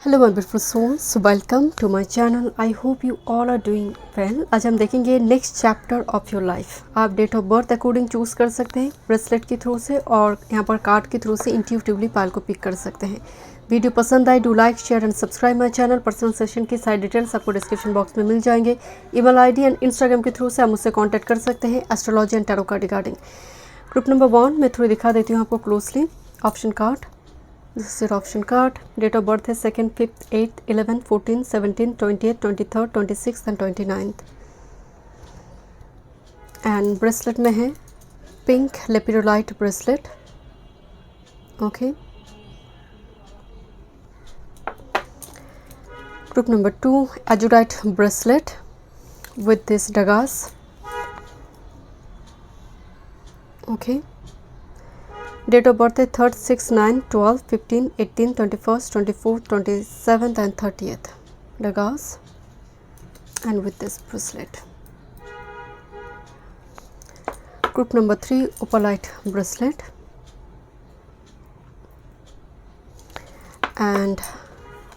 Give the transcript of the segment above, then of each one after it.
Hello my beautiful souls, welcome to my channel. I hope you all are doing well. आज हम देखेंगे next chapter of your life. आप date of birth according choose कर सकते हैं bracelet के through से, और यहाँ पर कार्ड के थ्रू से इंट्यूटिवली पायल को पिक कर सकते हैं। वीडियो पसंद आए do like share and subscribe my channel. Personal session की सारी डिटेल्स आपको डिस्क्रिप्शन बॉक्स में मिल जाएंगे। ईमेल आईडी एंड इंस्टाग्राम के थ्रू से आप मुझसे कॉन्टैक्ट कर सकते हैं astrology and tarot card regarding. Group number 1 मैं थोड़ी दिखा देती हूँ आपको closely. Option card, this is your option card. Date of birth है 2nd, 5th, 8th, 11th, 14th, 17th, 20th, 23rd, 26th and 29th। And bracelet में है pink lepidolite bracelet. Okay, group number 2 azurite bracelet with this dagaz. Okay, date of birth है 3rd, 6th, 9th, 12th, 15th, 18th, 21st, 24th, 27th and 30th dagas and with this bracelet. Group number 3 opalite bracelet and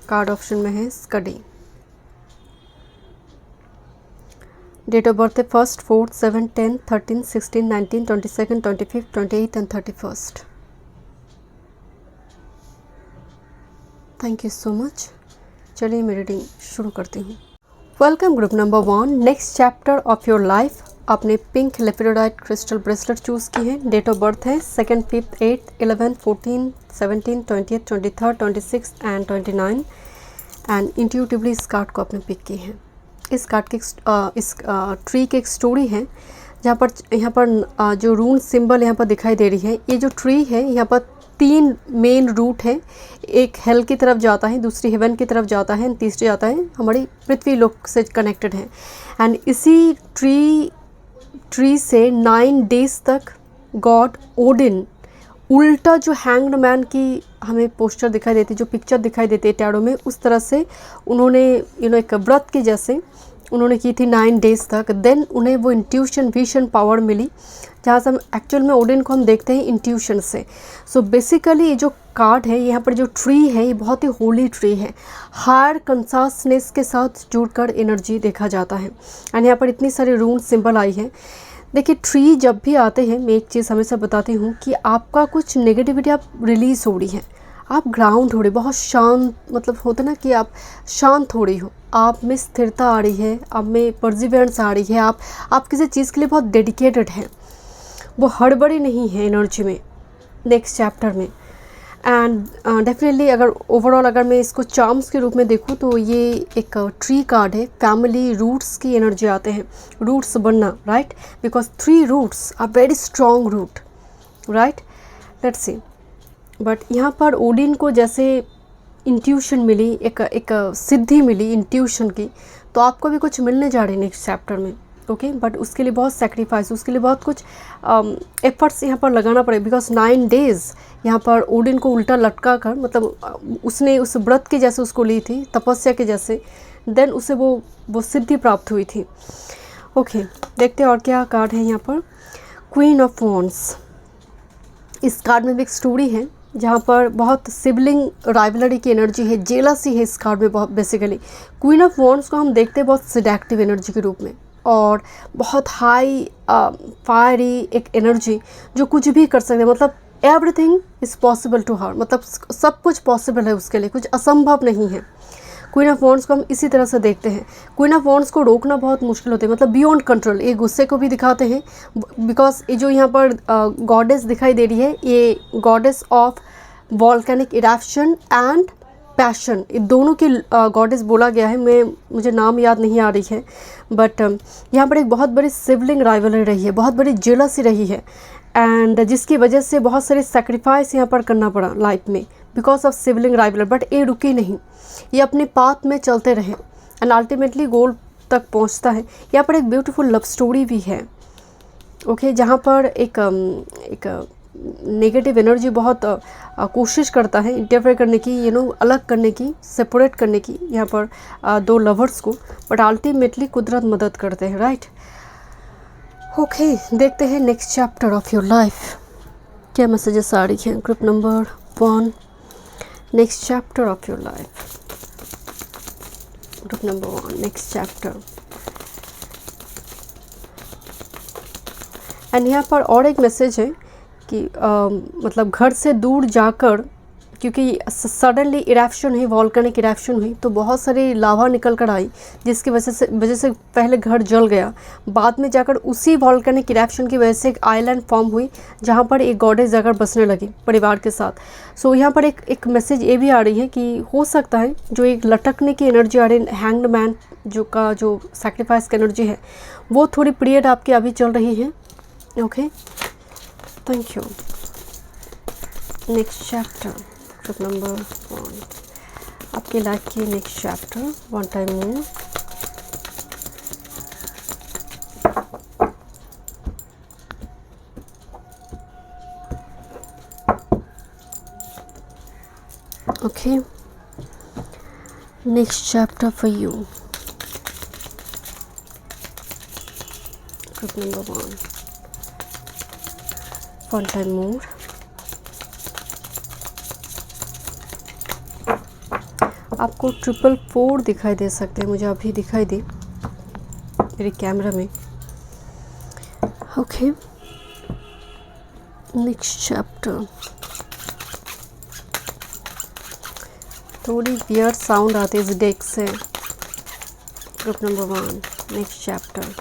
card option में है स्कडी। Date of birth है 1st, 4th, 7th, 10th, 13th, 16th, 19th, 22nd, 25th, 28th and 31st। Thank you so much. चलिए मैं reading शुरू करती हूँ। Welcome group number 1, next chapter of your life. आपने pink lepidolite crystal bracelet choose की है। Date of birth है 2nd, 5th, 8th, 11th, 14th, 17th, 20th, 23rd, 26th and 29 and intuitively इस कार्ड को आपने पिक की है। इस कार्ड के इस ट्री की एक स्टोरी है यहाँ पर जो रून सिंबल यहाँ पर दिखाई दे रही है। ये जो ट्री है यहाँ पर 3 मेन रूट है। एक हेल की तरफ जाता है, दूसरी हेवन की तरफ जाता है, तीसरी जाता है हमारी पृथ्वी लोक से कनेक्टेड है। एंड इसी ट्री से 9 डेज तक गॉड ओडिन उल्टा जो हैंग्ड मैन की हमें पोस्टर दिखाई देती है, जो पिक्चर दिखाई देती है टैरो में, उस तरह से उन्होंने एक व्रत के जैसे उन्होंने की थी 9 डेज तक। देन उन्हें वो इंट्यूशन विजन पावर मिली, जहाँ से हम एक्चुअल में ओडिन को हम देखते हैं इंट्यूशन से। सो बेसिकली ये जो कार्ड है, यहाँ पर जो ट्री है, ये बहुत ही होली ट्री है। हायर कंसासनेस के साथ जुड़कर एनर्जी देखा जाता है। एंड यहाँ पर इतनी सारी रून सिंबल आई है। देखिए, ट्री जब भी आते हैं, मैं एक चीज़ हमेशा बताती हूँ कि आपका कुछ नेगेटिविटी आप रिलीज़ हो रही है, आप ग्राउंड हो रही, बहुत शांत, मतलब होता ना कि आप शांत हो रही हो, आप में स्थिरता आ रही है, आप में परसिवेरेंस आ रही है, आप किसी चीज़ के लिए बहुत डेडिकेटेड हैं, वो हड़बड़ी नहीं है एनर्जी में नेक्स्ट चैप्टर में। एंड डेफिनेटली अगर ओवरऑल अगर मैं इसको चार्म्स के रूप में देखूँ तो ये एक ट्री कार्ड है। फैमिली रूट्स की एनर्जी आते हैं, रूट्स बनना, right, because 3 roots are very strong root, right. Let's see, but यहाँ पर ओडिन को जैसे इंट्यूशन मिली, एक सिद्धि मिली इंट्यूशन की, तो आपको भी कुछ मिलने जा रही है नेक्स्ट चैप्टर में। ओके, बट उसके लिए बहुत सेक्रीफाइस, उसके लिए बहुत कुछ एफर्ट्स यहाँ पर लगाना पड़ेगा। बिकॉज 9 डेज यहाँ पर ओडिन को उल्टा लटका कर, मतलब उसने उस व्रत के जैसे उसको ली थी, तपस्या के जैसे, देन उसे वो सिद्धि प्राप्त हुई थी। ओके, देखते हैं और क्या कार्ड है यहाँ पर। Queen of wands. इस कार्ड में भी एक स्टोरी है जहाँ पर बहुत सिबलिंग राइवलरी की एनर्जी है, जेलसी है इस कार्ड में बहुत। बेसिकली क्वीन ऑफ वॉन्ड्स को हम देखते हैं बहुत सिडेक्टिव एनर्जी के रूप में, और बहुत हाई फायरी एक एनर्जी जो कुछ भी कर सकते हैं, मतलब everything is possible to her, मतलब सब कुछ पॉसिबल है उसके लिए, कुछ असंभव नहीं है। क्वीन ऑफ वॉन्ड्स को हम इसी तरह से देखते हैं। क्वीन ऑफ वॉन्ड्स को रोकना बहुत मुश्किल होता है, मतलब बियॉन्ड कंट्रोल। ये गुस्से को भी दिखाते हैं, बिकॉज ये जो यहाँ पर गॉडेस दिखाई दे रही है, ये goddess of volcanic eruption and passion, ये दोनों की गॉडेस बोला गया है। मुझे नाम याद नहीं आ रही है, बट यहाँ पर एक बहुत बड़ी सिबलिंग राइवलरी रही है, बहुत बड़ी जेलसी रही है, एंड जिसकी वजह से बहुत सारे सेक्रीफाइस यहाँ पर करना पड़ा लाइफ में because of sibling rivalry. But ये रुकी नहीं, ये अपने पाथ में चलते रहे एंड अल्टीमेटली गोल तक पहुँचता है। यहाँ पर एक ब्यूटीफुल लव स्टोरी भी है। ओके, जहाँ पर एक नेगेटिव एनर्जी बहुत कोशिश करता है इंटरफेयर करने की, अलग करने की, सेपरेट करने की यहाँ पर 2 लवर्स को, बट अल्टीमेटली कुदरत मदद करते हैं, राइट। ओके, देखते हैं next chapter of your life क्या मैसेजेस आ रही हैं। Group number 1, next chapter of your life. Group number 1 next chapter. And यहाँ पर और एक मैसेज है कि मतलब घर से दूर जाकर, क्योंकि सडनली इरेप्शन हुई, वॉल्केनिक इरेप्शन हुई, तो बहुत सारी लावा निकल कर आई, जिसकी वजह से पहले घर जल गया। बाद में जाकर उसी वॉल्केनिक इरेप्शन की वजह से एक आइलैंड फॉर्म हुई, जहाँ पर एक गॉडेस जाकर बसने लगी परिवार के साथ। सो यहाँ पर एक मैसेज ये भी आ रही है कि हो सकता है जो एक लटकने की एनर्जी आ रही है, हैंग्ड मैन जो सैक्रिफाइस की एनर्जी है, वो थोड़ी पीरियड आपकी अभी चल रही है। Okay, thank you. Next chapter group number 1 आपके लाइफ की next chapter, one time move. Okay, next chapter for you group number 1, one time move. आपको 444 दिखाई दे सकते हैं, मुझे अभी दिखाई दी मेरे कैमरा में। Okay, next chapter. थोड़ी वियर्ड साउंड आती है इस डेक से। Group number 1 next chapter.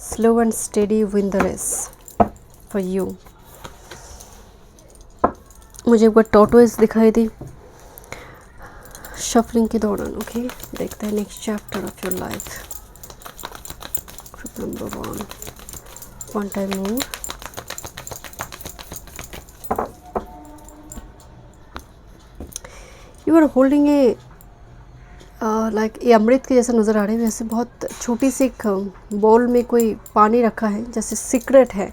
Slow and steady win the race for you. मुझे एक बार टॉर्टोइस दिखाई दी शफलिंग के दौरान। ओके, देखते हैं next chapter of your life group number 1, one time move. You are holding a like ये अमृत के जैसा नज़र आ रहे हैं, वैसे बहुत छोटी सी एक बॉल में कोई पानी रखा है, जैसे सीक्रेट है,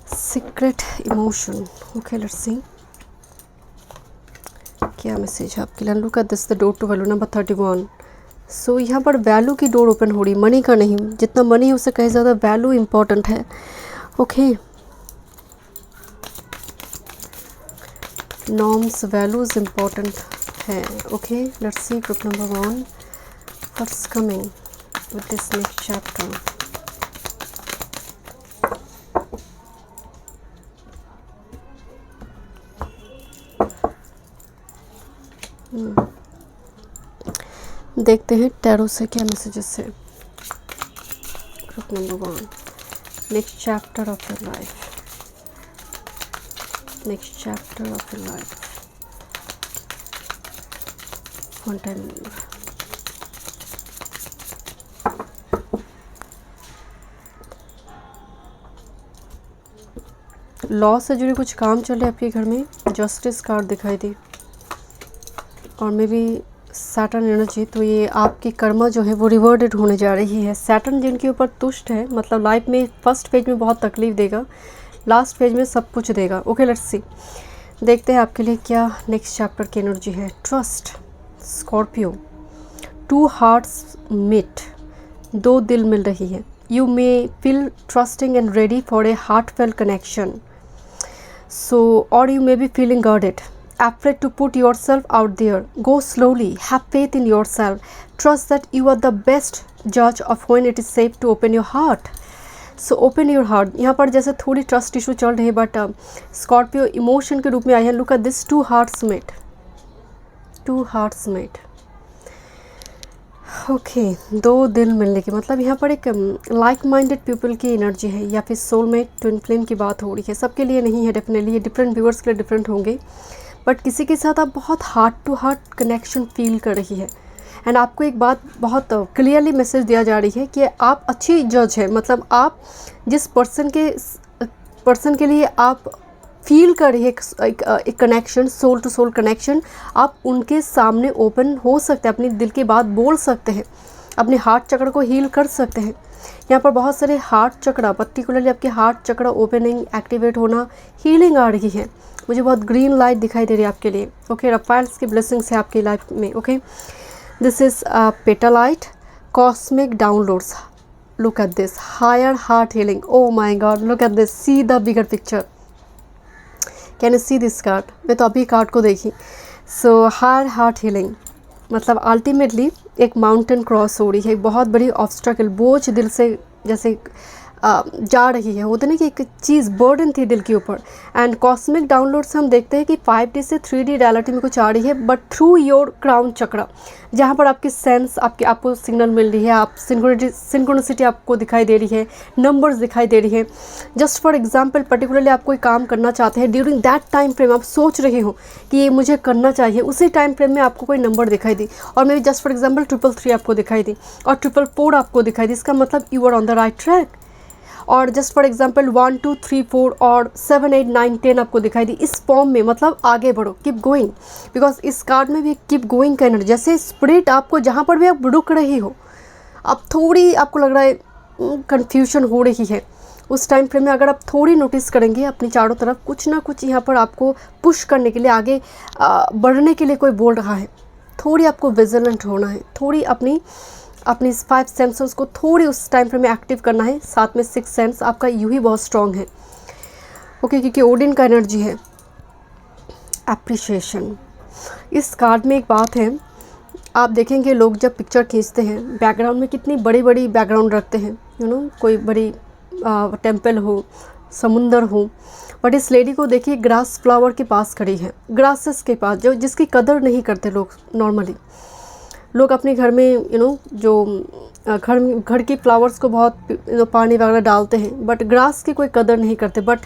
secret emotion. Okay, let's see क्या मैसेज है आपके लिए। Look at this, the door to value number 31। So यहाँ पर वैल्यू की डोर ओपन हो रही, मनी का नहीं। जितना मनी है उससे कहीं ज़्यादा वैल्यू इम्पॉर्टेंट है। ओके, नॉर्म्स वैल्यूज इम्पॉर्टेंट है। Okay, let's see group number 1 what's coming with this next chapter. देखते हैं टैरो से क्या मैसेजेस है। Group number 1 next chapter of your life, next chapter of your life, one time move. Law से जुड़े कुछ काम चल रहे हैं आपके घर में। जस्टिस कार्ड दिखाई दी और मे बी सैटर्न एनर्जी, तो ये आपकी कर्मा जो है वो रिवर्डेड होने जा रही है। सैटर्न जिनके ऊपर तुष्ट है, मतलब लाइफ में फर्स्ट फेज में बहुत तकलीफ देगा, लास्ट फेज में सब कुछ देगा। ओके, लेट्स सी, देखते हैं आपके लिए क्या नेक्स्ट चैप्टर की एनर्जी है। ट्रस्ट, स्कॉर्पियो, 2 हार्ट्स मीट, 2 दिल मिल रही है। You may feel trusting and ready for a heartfelt connection, so और you may be feeling guarded, afraid to put yourself out there. Go slowly, have faith in yourself, trust that you are the best judge of when it is safe to open your heart. So open your heart. यहाँ पर जैसे थोड़ी trust issue चल रही है, but Scorpio emotion के रूप में आई है। Look at this, 2 hearts met, 2 hearts met. Okay, 2 दिल मिलने की मतलब यहाँ पर एक लाइक माइंडेड पीपल की एनर्जी है, या फिर सोलमेट, ट्विन फ्लेम की बात हो रही है। सबके लिए नहीं है, डेफिनेटली ये डिफरेंट व्यूअर्स के लिए डिफरेंट होंगे, बट किसी के साथ आप बहुत heart to heart connection feel कर रही है। एंड आपको एक बात बहुत क्लियरली मैसेज दिया जा रही है कि आप अच्छी जज है, मतलब आप जिस पर्सन के लिए आप फील कर रही है एक connection, soul to soul connection, आप उनके सामने ओपन हो सकते हैं, अपनी दिल की बात बोल सकते हैं, अपने हार्ट चक्र को हील कर सकते हैं। यहाँ पर बहुत सारे हार्ट चक्र, पर्टिकुलरली आपके हार्ट चक्र ओपनिंग, एक्टिवेट होना, हीलिंग आ रही है। मुझे बहुत ग्रीन लाइट दिखाई दे रही है आपके लिए। ओके, रफाइल्स की ब्लेसिंग्स है आपकी लाइफ में। Okay, this is petalite, cosmic downloads. Look at this, higher heart healing. Oh my God, look at this, see the bigger picture. Can you see this card? मैं तो अभी कार्ड को देखी। So heart healing, मतलब ultimately एक mountain cross हो रही है, एक बहुत बड़ी ऑब्स्ट्रकल, बोझ दिल से जैसे जा रही है, होता ना कि एक चीज़ बर्डन थी दिल के ऊपर। एंड कॉस्मिक डाउनलोड से हम देखते हैं कि 5D से 3D रियलिटी में कुछ आ रही है, बट थ्रू योर क्राउन चक्रा, जहाँ पर आपकी सेंस, आपको सिग्नल मिल रही है, आप सिंक्रोनिसिटी आपको दिखाई दे रही है, नंबर्स दिखाई दे रही है। जस्ट फॉर एग्जाम्पल, पर्टिकुलरली आप कोई काम करना चाहते हैं, ड्यूरिंग दैट टाइम फ्रेम आप सोच रहे हो कि ये मुझे करना चाहिए, उसी टाइम फ्रेम में आपको कोई नंबर दिखाई दी, और may be just for example 333 आपको दिखाई दी और 444 आपको दिखाई दी, इसका मतलब you are on the right track. और जस्ट फॉर एग्जाम्पल 1 2 3 4 और 7 8 9 10 आपको दिखाई दी, इस फॉर्म में मतलब आगे बढ़ो, कीप गोइंग, बिकॉज इस कार्ड में भी कीप गोइंग का एनर्जी, जैसे स्पिरिट आपको जहाँ पर भी आप रुक रही हो, अब थोड़ी आपको लग रहा है कन्फ्यूजन हो रही है, उस टाइम फ्रेम में अगर आप थोड़ी नोटिस करेंगे अपनी चारों तरफ, कुछ ना कुछ यहाँ पर आपको पुश करने के लिए, आगे बढ़ने के लिए कोई बोल रहा है। थोड़ी आपको विजिलेंट होना है, थोड़ी अपनी 5 सेंसर्स को थोड़ी उस टाइम फ्रेम में एक्टिव करना है। साथ में 6 सेंस आपका यूं ही बहुत स्ट्रॉन्ग है, ओके, क्योंकि ओडिन का एनर्जी है एप्रिशिएशन। इस कार्ड में एक बात है, आप देखेंगे लोग जब पिक्चर खींचते हैं, बैकग्राउंड में कितनी बड़ी बड़ी बैकग्राउंड रखते हैं, कोई बड़ी टेम्पल हो, समुंदर हो, बट इस लेडी को देखिए ग्रास फ्लावर के पास खड़ी है, ग्रासेस के पास, जो जिसकी कदर नहीं करते लोग। नॉर्मली लोग अपने घर में जो घर की फ्लावर्स को बहुत पानी वगैरह डालते हैं, बट ग्रास की कोई कदर नहीं करते। बट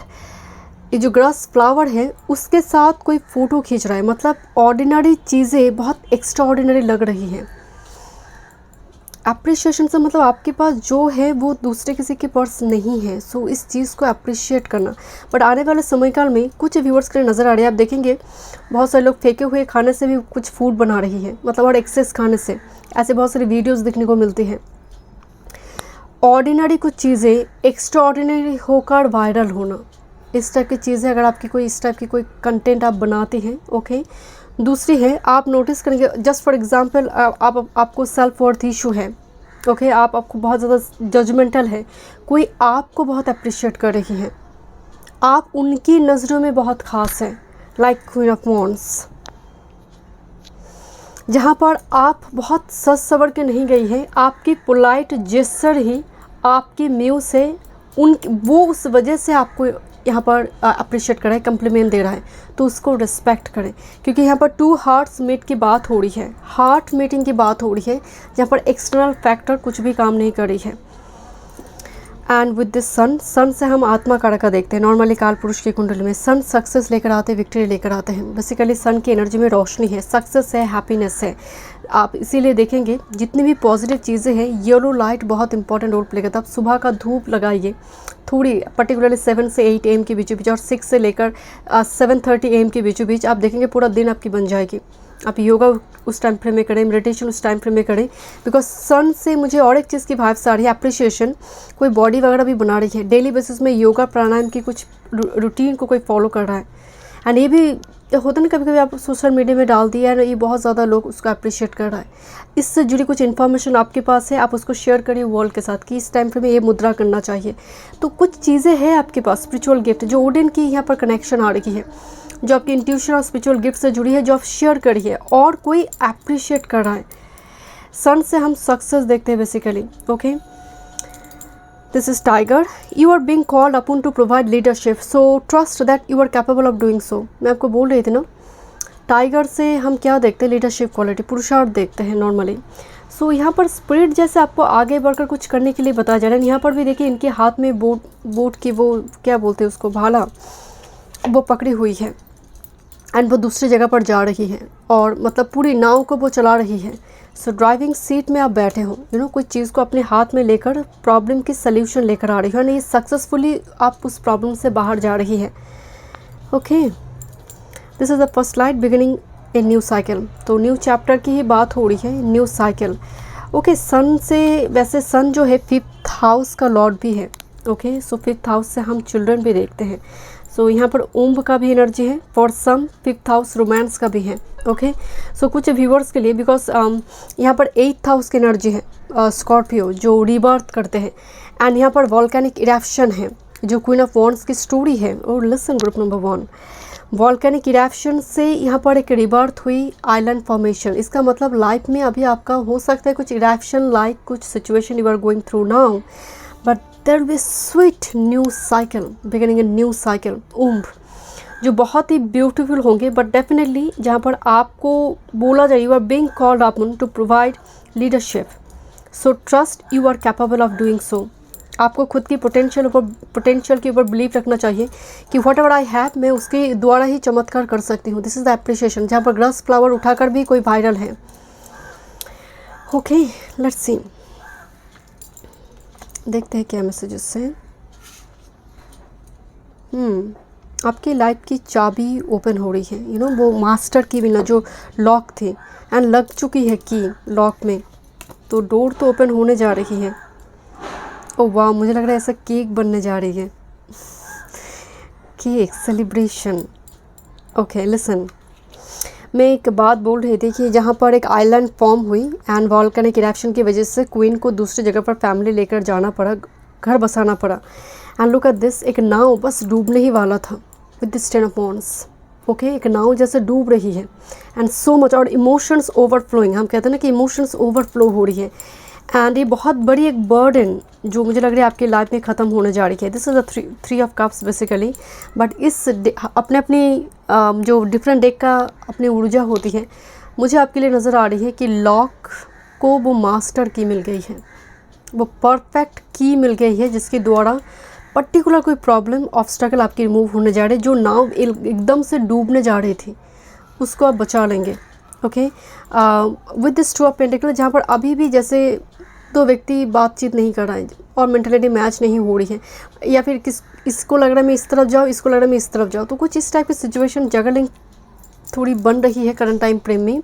ये जो ग्रास फ्लावर है उसके साथ कोई फ़ोटो खींच रहा है, मतलब ऑर्डिनरी चीज़ें बहुत एक्स्ट्रा ऑर्डिनरी लग रही हैं। अप्रिशिएशन से मतलब आपके पास जो है वो दूसरे किसी के पास नहीं है, सो इस चीज़ को अप्रिशिएट करना। बट आने वाले समयकाल में कुछ व्यूअर्स के लिए नज़र आ रही है, आप देखेंगे बहुत सारे लोग फेंके हुए खाने से भी कुछ फूड बना रही है, मतलब और एक्सेस खाने से, ऐसे बहुत सारी वीडियोस देखने को मिलती है। ऑर्डिनरी कुछ चीज़ें एक्स्ट्रा ऑर्डिनरी होकर वायरल होना, इस टाइप की चीज़ें, अगर आपकी कोई इस टाइप की कोई कंटेंट आप बनाते हैं, ओके। दूसरी है, आप नोटिस करेंगे, जस्ट फॉर एग्जांपल आपको सेल्फ वर्थ इशू है, ओके, आपको बहुत ज़्यादा जजमेंटल है, कोई आपको बहुत अप्रिशिएट कर रही है, आप उनकी नज़रों में बहुत ख़ास है, लाइक क्वीन ऑफ वॉन्ड्स, जहाँ पर आप बहुत सज सवर के नहीं गई है, आपकी पोलाइट जेस्चर ही आपकी म्यूज़ से वो उस वजह से आपको यहाँ पर अप्रिशिएट कर रहा है, कम्प्लीमेंट दे रहा है, तो उसको रिस्पेक्ट करें, क्योंकि यहाँ पर 2 हार्ट्स मीट की बात हो रही है, हार्ट मीटिंग की बात हो रही है, जहाँ पर एक्सटर्नल फैक्टर कुछ भी काम नहीं कर रही है। एंड विद दिस सन से हम आत्मा कारक देखते हैं। नॉर्मली काल पुरुष की कुंडली में सन सक्सेस लेकर आते हैं, विक्ट्री लेकर आते हैं। बेसिकली सन की एनर्जी में रोशनी है, सक्सेस है, हैप्पीनेस है। आप इसीलिए देखेंगे जितनी भी पॉजिटिव चीज़ें हैं, येलो लाइट बहुत इंपॉर्टेंट रोल प्ले करता है। आप सुबह का धूप लगाइए थोड़ी, पर्टिकुलरली 7 से 8 AM के बीचों बीच और 6 से लेकर 7:30 AM के बीचों बीच, आप देखेंगे पूरा दिन आपकी बन जाएगी। आप योगा उस टाइम फ्रेम में करें, मेडिटेशन उस टाइम फ्रेम में करें, बिकॉज सन से मुझे और एक चीज़ की वाइब्स आ रही है, अप्रिशिएशन। कोई बॉडी वगैरह भी बना रही है, डेली बेसिस में योगा प्राणायाम की कुछ रूटीन को कोई फॉलो कर रहा है। एंड ये भी होता ना, कभी कभी आप सोशल मीडिया में डाल दिया है ना, ये बहुत ज़्यादा लोग उसको अप्रिशिएट कर रहा है। इससे जुड़ी कुछ इन्फॉर्मेशन आपके पास है, आप उसको शेयर करिए वर्ल्ड के साथ कि इस टाइम फ्रेम में ये मुद्रा करना चाहिए। तो कुछ चीज़ें हैं आपके पास, स्पिरिचुअल गिफ्ट जो ओडिन की यहाँ पर कनेक्शन आ रही है, जो आपकी इंट्यूशन और स्पिरिचुअल गिफ्ट से जुड़ी है, जो आप शेयर करिए और कोई अप्रिशिएट कर रहा है। सन से हम सक्सेस देखते हैं basically, okay. This is tiger, you are being called upon to provide leadership, so trust that you are capable of doing so. मैं आपको बोल रही थी ना, टाइगर से हम क्या देखते हैं, लीडरशिप क्वालिटी, पुरुषार्थ देखते हैं नॉर्मली। सो यहाँ पर स्पिरिट जैसे आपको आगे बढ़कर कुछ करने के लिए बताया जा रहा है। यहाँ पर भी देखिए इनके हाथ में बोट की वो क्या बोलते हैं उसको, भाला, वो पकड़ी हुई है एंड वो दूसरी जगह पर जा रही है, और मतलब पूरी नाव को वो चला रही है। सो ड्राइविंग सीट में आप बैठे हो, कोई चीज़ को अपने हाथ में लेकर प्रॉब्लम की सल्यूशन लेकर आ रही हो, नहीं सक्सेसफुली आप उस प्रॉब्लम से बाहर जा रही है, okay. This is the first light beginning a new cycle. तो न्यू चैप्टर की ही बात हो रही है, न्यू साइकिल, ओके। सन से, वैसे सन जो है 5th हाउस का लॉर्ड भी है, ओके। सो 5th हाउस से हम चिल्ड्रन भी देखते हैं। सो यहाँ पर ऊम्भ का भी एनर्जी है, for some 5th house romance का भी है, ओके। सो कुछ व्यूवर्स के लिए, बिकॉज यहाँ पर 8th हाउस की एनर्जी है, स्कॉर्पियो जो रीबर्थ करते हैं, एंड यहाँ पर वॉल्केनिक इरप्शन है, जो क्वीन ऑफ वॉन्ड्स की स्टोरी है। और listen group number 1, volcanic eruption से यहाँ पर एक रिबर्थ हुई, आइलैंड फॉर्मेशन। इसका मतलब लाइफ में अभी आपका हो सकता है कुछ इरप्शन लाइक कुछ situation you are going through now, but there will be sweet new cycle, beginning a new cycle, उम्र, जो बहुत ही ब्यूटीफुल होंगे। बट डेफिनेटली जहाँ पर आपको बोला जाए, you are being called upon to provide leadership, so trust you are capable of doing so. आपको खुद की पोटेंशियल के ऊपर बिलीव रखना चाहिए कि व्हाट एवर आई हैव, मैं उसके द्वारा ही चमत्कार कर सकती हूँ। This is the appreciation. जहाँ पर ग्रास फ्लावर उठाकर भी कोई वायरल है। ओके, लेट्स सी, देखते हैं क्या मैसेजेस हैं। आपकी लाइफ की चाबी ओपन हो रही है, वो मास्टर की भी ना जो लॉक थी, एंड लग चुकी है की लॉक में, तो डोर तो ओपन होने जा रही है। ओह वाह, मुझे लग रहा है ऐसा केक बनने जा रही है, केक सेलिब्रेशन। ओके लिसन, मैं एक बात बोल रही थी कि जहाँ पर एक आइलैंड फॉर्म हुई एंड वॉल्केनिक इरप्शन की वजह से क्वीन को दूसरी जगह पर फैमिली लेकर जाना पड़ा, घर बसाना पड़ा। एंड लुक एट दिस, एक नाव बस डूबने ही वाला था with this 10 of wands. Okay, एक नाव जैसे डूब रही है, एंड सो मच, और इमोशंस ओवरफ्लोइंग, हम कहते हैं ना कि इमोशंस ओवरफ्लो हो रही है। एंड ये बहुत बड़ी एक बर्डन जो मुझे लग रहा है आपकी लाइफ में ख़त्म होने जा रही है। This is the three of cups basically. But इस अपने अपनी जो डिफरेंट डेक का अपनी ऊर्जा होती है, मुझे आपके लिए नज़र आ रही है कि लॉक को वो मास्टर की मिल गई है, वो परफेक्ट की मिल गई है, जिसके द्वारा पर्टिकुलर कोई प्रॉब्लम ऑब्स्टेकल आपकी रिमूव होने जा रहे, जो नाव एकदम से डूबने जा रही थी उसको आप बचा लेंगे। Okay, with this 2 of pentacle, जहाँ पर अभी भी जैसे दो व्यक्ति बातचीत नहीं कर रहे हैं और मेंटलिटी मैच नहीं हो रही है, या फिर इसको लग रहा है मैं इस तरफ जाऊँ, इसको लग रहा है मैं इस तरफ जाऊँ, तो कुछ इस टाइप की सिचुएशन जगलिंग थोड़ी बन रही है करंट टाइम फ्रेम में।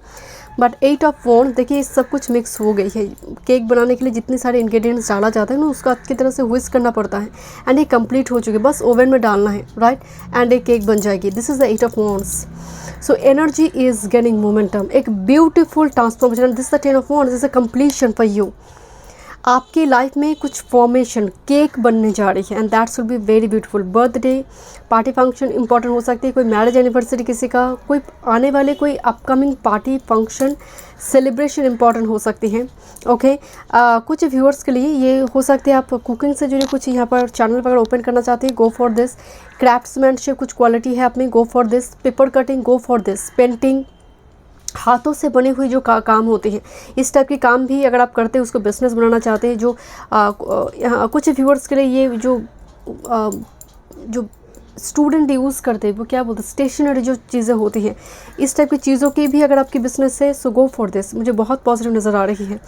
बट 8 ऑफ वॉन्ड, देखिए सब कुछ मिक्स हो गई है। केक बनाने के लिए जितने सारे इंग्रेडिएंट्स डाला जाता है ना, उसको अच्छी तरह से व्हिस्क करना पड़ता है, एंड ये कंप्लीट हो चुकी है, बस ओवन में डालना है, राइट, एंड एक केक बन जाएगी। This is the 8 of wands. So energy is gaining momentum, एक beautiful transformation. This the 10 of wands is a completion for you. आपकी लाइफ में कुछ फॉर्मेशन, केक बनने जा रही है, and that's will be very beautiful. Birthday party function important हो सकती है, कोई मैरिज एनिवर्सरी किसी का, कोई आने वाले कोई upcoming party function celebration important हो सकती हैं। ओके, कुछ व्यूअर्स के लिए ये हो सकते हैं आप कुकिंग से जुड़े कुछ यहाँ पर चैनल वगैरह ओपन करना चाहते हैं, गो फॉर दिस। क्राफ्ट्समैनशिप कुछ क्वालिटी है आप में, go for this. Paper cutting, go for this. Painting, हाथों से बनी हुई जो काम होती हैं, इस टाइप के काम भी अगर आप करते हैं, उसको बिजनेस बनाना चाहते हैं, जो कुछ व्यूअर्स के लिए ये जो स्टूडेंट यूज़ करते हैं, वो क्या बोलते हैं, स्टेशनरी जो चीज़ें होती हैं, इस टाइप की चीज़ों की भी अगर आपकी बिजनेस है, सो गो फॉर दिस। मुझे बहुत पॉजिटिव नज़र आ रही है।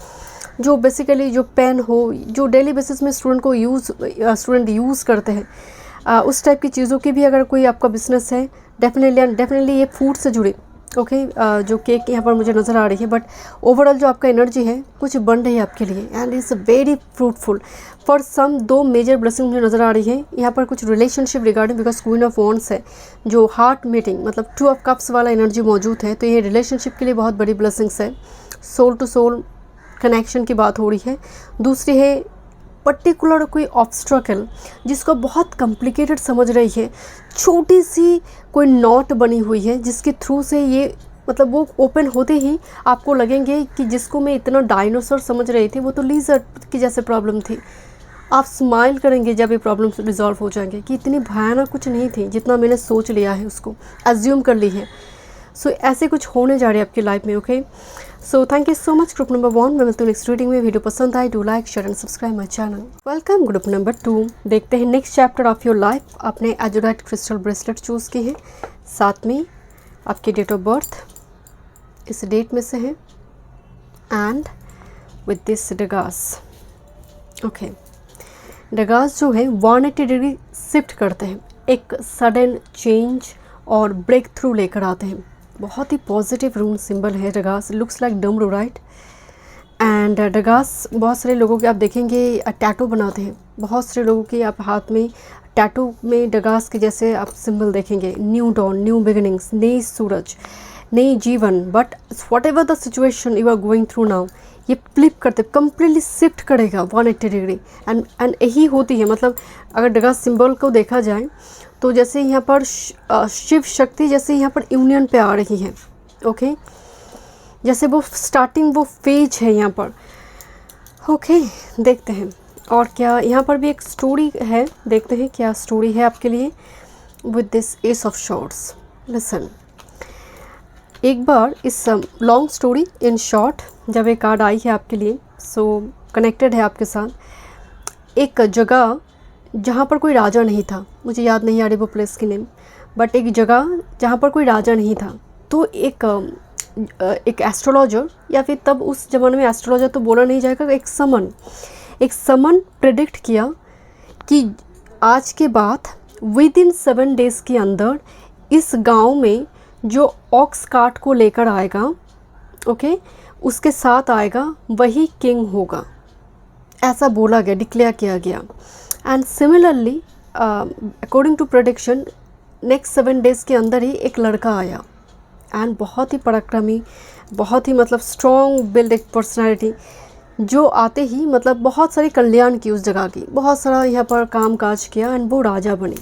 जो बेसिकली जो पेन हो, जो डेली बेसिस में स्टूडेंट यूज़ करते हैं, उस टाइप की चीज़ों की भी अगर कोई आपका बिजनेस है, डेफिनेटली ये फूड से जुड़े। ओके, जो केक यहाँ पर मुझे नज़र आ रही है, बट ओवरऑल जो आपका एनर्जी है कुछ बन रही है आपके लिए, and it's very fruitful for some. 2 major blessing मुझे नज़र आ रही है यहाँ पर, कुछ relationship regarding, because queen of wands है, जो हार्ट मीटिंग मतलब 2 ऑफ कप्स वाला एनर्जी मौजूद है, तो ये रिलेशनशिप के लिए बहुत बड़ी ब्लेसिंग्स है। सोल टू सोल कनेक्शन की बात हो रही है। दूसरी है पर्टिकुलर कोई ऑब्स्ट्रकल जिसको बहुत कॉम्प्लिकेटेड समझ रही है, छोटी सी कोई नॉट बनी हुई है, जिसके थ्रू से ये मतलब वो ओपन होते ही आपको लगेंगे कि जिसको मैं इतना डायनासोर समझ रही थी, वो तो लीजर्ड की जैसे प्रॉब्लम थी। आप स्माइल करेंगे जब ये प्रॉब्लम्स रिजॉल्व हो जाएंगे कि इतनी भयानक कुछ नहीं थी जितना मैंने सोच लिया है, उसको एज्यूम कर ली है। सो ऐसे कुछ होने जा रहे हैं आपकी लाइफ में। Okay, so thank you so much group number 1। मैं मिलती हूँ नेक्स्ट रीडिंग में। वीडियो पसंद आए, do like share and subscribe my channel. Welcome group number 2। देखते हैं next chapter of your life. आपने एजोडाइट क्रिस्टल ब्रेसलेट चूज़ की है, साथ में आपकी डेट ऑफ बर्थ इस डेट में से है, and with this dagaz. Okay, डगास जो है 180 डिग्री शिफ्ट करते हैं, एक सडन चेंज और ब्रेक थ्रू लेकर आते हैं। बहुत ही पॉजिटिव रून सिंबल है डगास। लुक्स लाइक डमरू, राइट। एंड डगास बहुत सारे लोगों के आप देखेंगे टैटू बनाते हैं, बहुत सारे लोगों के आप हाथ में टैटू में डगास के जैसे आप सिंबल देखेंगे। न्यू डॉन, न्यू बिगिनिंग्स, नई सूरज, नई जीवन। But whatever the situation you are going through now, ये फ्लिप करते कम्प्लीटली शिफ्ट करेगा 180 डिग्री, एंड यही होती है। मतलब अगर डगास सिंबल को देखा जाए तो जैसे यहाँ पर शिव शक्ति जैसे यहाँ पर यूनियन पे आ रही है। ओके, जैसे वो स्टार्टिंग वो फेज है यहाँ पर। ओके, देखते हैं और क्या यहाँ पर भी एक स्टोरी है, देखते हैं क्या स्टोरी है आपके लिए with this S of shorts. Listen, एक बार इस लॉन्ग स्टोरी इन शॉर्ट जब एक कार्ड आई है आपके लिए, सो कनेक्टेड है आपके साथ। एक जगह जहाँ पर कोई राजा नहीं था, मुझे याद नहीं आ रही वो प्लेस की नेम, बट एक जगह जहाँ पर कोई राजा नहीं था, तो एक एस्ट्रोलॉजर, या फिर तब उस ज़माने में एस्ट्रोलॉजर तो बोला नहीं जाएगा, एक समन प्रेडिक्ट किया कि आज के बाद विद इन 7 डेज़ के अंदर इस गांव में जो ऑक्स कार्ट को लेकर आएगा, ओके, उसके साथ आएगा, वही किंग होगा, ऐसा बोला गया, डिक्लेयर किया गया। And similarly according to prediction next 7 days के अंदर ही एक लड़का आया एंड बहुत ही पराक्रमी, बहुत ही मतलब स्ट्रॉन्ग बिल्ड एक पर्सनालिटी, जो आते ही मतलब बहुत सारी कल्याण की उस जगह की, बहुत सारा यहाँ पर काम काज किया एंड वो राजा बनी।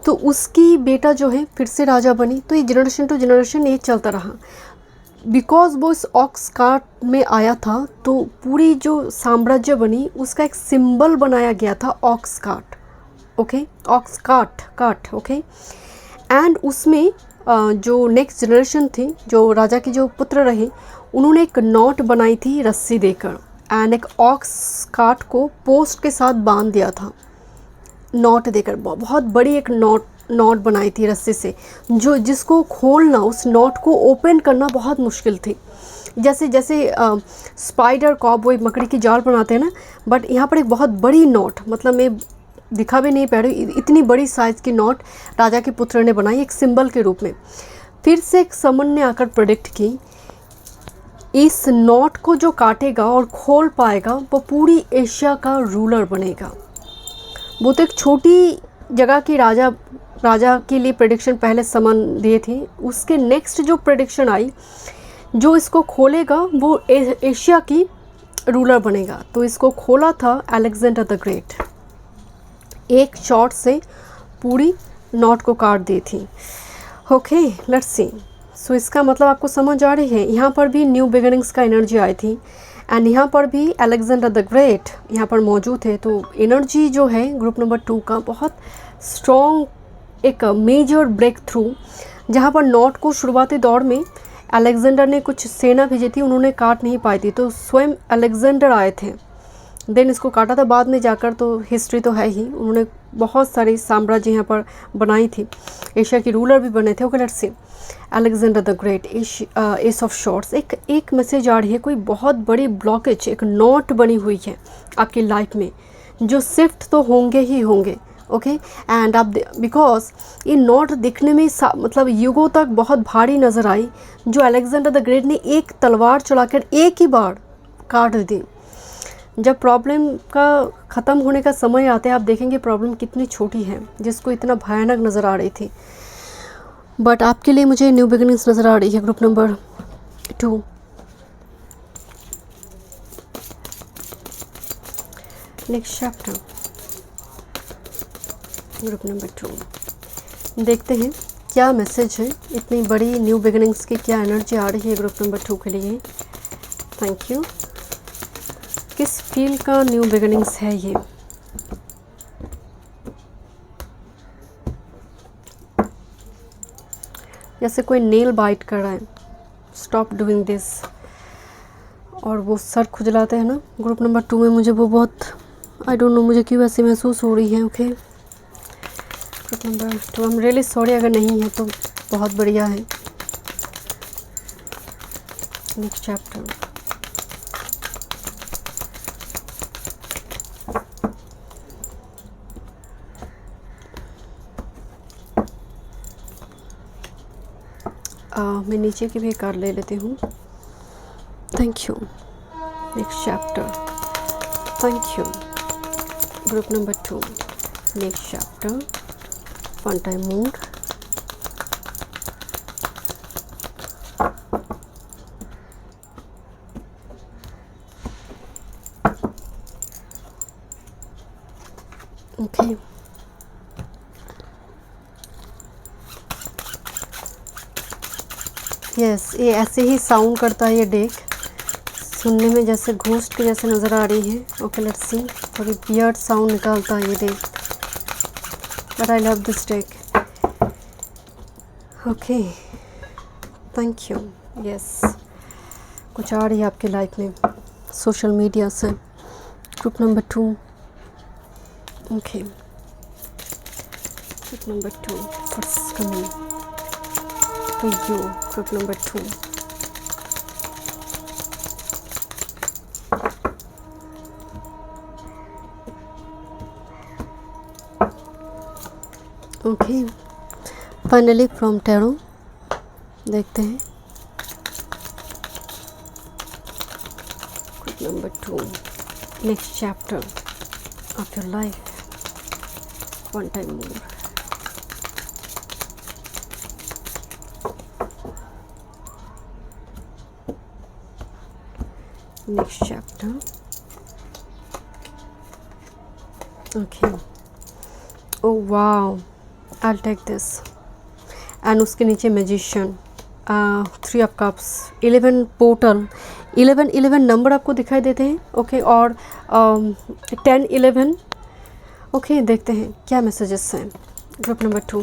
तो उसकी बेटा जो है फिर से राजा बनी। तो ये जनरेशन टू जनरेशन ये चलता रहा। बिकॉज वो इस ऑक्स कार्ट में आया था, तो पूरी जो साम्राज्य बनी उसका एक सिंबल बनाया गया था ox cart. Okay, ox cart okay. And उसमें जो नेक्स्ट जनरेशन थी, जो राजा के जो पुत्र रहे, उन्होंने एक नॉट बनाई थी रस्सी देकर, एंड एक ऑक्स कार्ट को पोस्ट के साथ बांध दिया था नॉट देकर। बहुत बड़ी एक नॉट बनाई थी रस्सी से, जिसको खोलना, उस नॉट को ओपन करना बहुत मुश्किल थी। जैसे स्पाइडर कॉबवे मकड़ी की जाल बनाते हैं ना, बट यहाँ पर एक बहुत बड़ी नॉट, मतलब मैं दिखा भी नहीं पा रही, इतनी बड़ी साइज़ की नॉट राजा के पुत्र ने बनाई एक सिंबल के रूप में। फिर से एक समन ने आकर प्रेडिक्ट की, इस नॉट को जो काटेगा और खोल पाएगा वो पूरी एशिया का रूलर बनेगा। वो तो एक छोटी जगह की राजा के लिए प्रेडिक्शन पहले समन दिए थे। उसके नेक्स्ट जो प्रेडिक्शन आई, जो इसको खोलेगा वो एशिया की रूलर बनेगा। तो इसको खोला था अलेक्जेंडर द ग्रेट, एक शॉट से पूरी नॉट को काट दी थी। ओके, लेट्स सी। सो इसका मतलब आपको समझ आ रही है। यहाँ पर भी न्यू बिगिनिंग्स का एनर्जी आई थी एंड यहाँ पर भी अलेक्जेंडर द ग्रेट यहाँ पर मौजूद है। तो एनर्जी जो है ग्रुप नंबर 2 का बहुत स्ट्रॉन्ग, एक मेजर ब्रेक थ्रू, जहाँ पर नॉट को शुरुआती दौर में अलेक्जेंडर ने कुछ सेना भेजी थी, उन्होंने काट नहीं पाई थी, तो स्वयं अलेक्जेंडर आए थे, देन इसको काटा था बाद में जाकर। तो हिस्ट्री तो है ही, उन्होंने बहुत सारी साम्राज्य यहाँ पर बनाई थी, एशिया के रूलर भी बने थे। Okay, let's C. Alexander the great, S of shorts. एक मैसेज आ रही है, कोई बहुत बड़ी ब्लॉकेज, एक नॉट बनी हुई है आपकी लाइफ में, जो शिफ्ट तो होंगे ही होंगे। ओके, एंड आप बिकॉज ये नॉट दिखने में मतलब युगों तक बहुत भारी नज़र आई, जो अलेक्जेंडर द ग्रेट ने एक तलवार चलाकर एक ही बार काट दी। जब प्रॉब्लम का ख़त्म होने का समय आता है, आप देखेंगे प्रॉब्लम कितनी छोटी है, जिसको इतना भयानक नज़र आ रही थी, बट आपके लिए मुझे न्यू बिगिनिंग्स नज़र आ रही है। Group number 2, next chapter, group number 2। देखते हैं क्या मैसेज है, इतनी बड़ी न्यू बिगिनिंग्स की क्या एनर्जी आ रही है ग्रुप नंबर 2 के लिए। Thank you. किस फील्ड का न्यू बिगिनिंग्स है ये? जैसे कोई नेल बाइट कर रहा है, स्टॉप डूइंग दिस, और वो सर खुजलाते हैं ना, ग्रुप नंबर 2 में मुझे वो बहुत, आई डोंट नो मुझे क्यों ऐसे महसूस हो रही है। Okay, group number 2, I am really sorry अगर नहीं है तो बहुत बढ़िया है। नेक्स्ट चैप्टर, मैं नीचे की भी कार्ड ले लेती हूँ। Thank you. Next chapter, thank you. Group number 2, next chapter, one time mood. Okay, yes, ये ऐसे ही साउंड करता है ये डेक, सुनने में जैसे घोस्ट के जैसे नज़र आ रही है। ओके लेट्स सी, थोड़ी वियर्ड साउंड निकालता है ये deck, but I love this deck. Okay thank you. Yes, कुछ आ रही है आपकी लाइफ में सोशल मीडिया से। Group number 2। Okay, group number 2 first coming to you, group number 2। Okay, finally from tarot देखते हैं। Group number 2, next chapter of your life, one time more. Next chapter. Okay, oh wow, I take this. And उसके नीचे magician, 3 of cups, 11 portal, 11 number आपको दिखाई देते हैं। Okay, और 10 11। Okay, देखते हैं क्या मैसेजेस हैं। ग्रुप नंबर 2,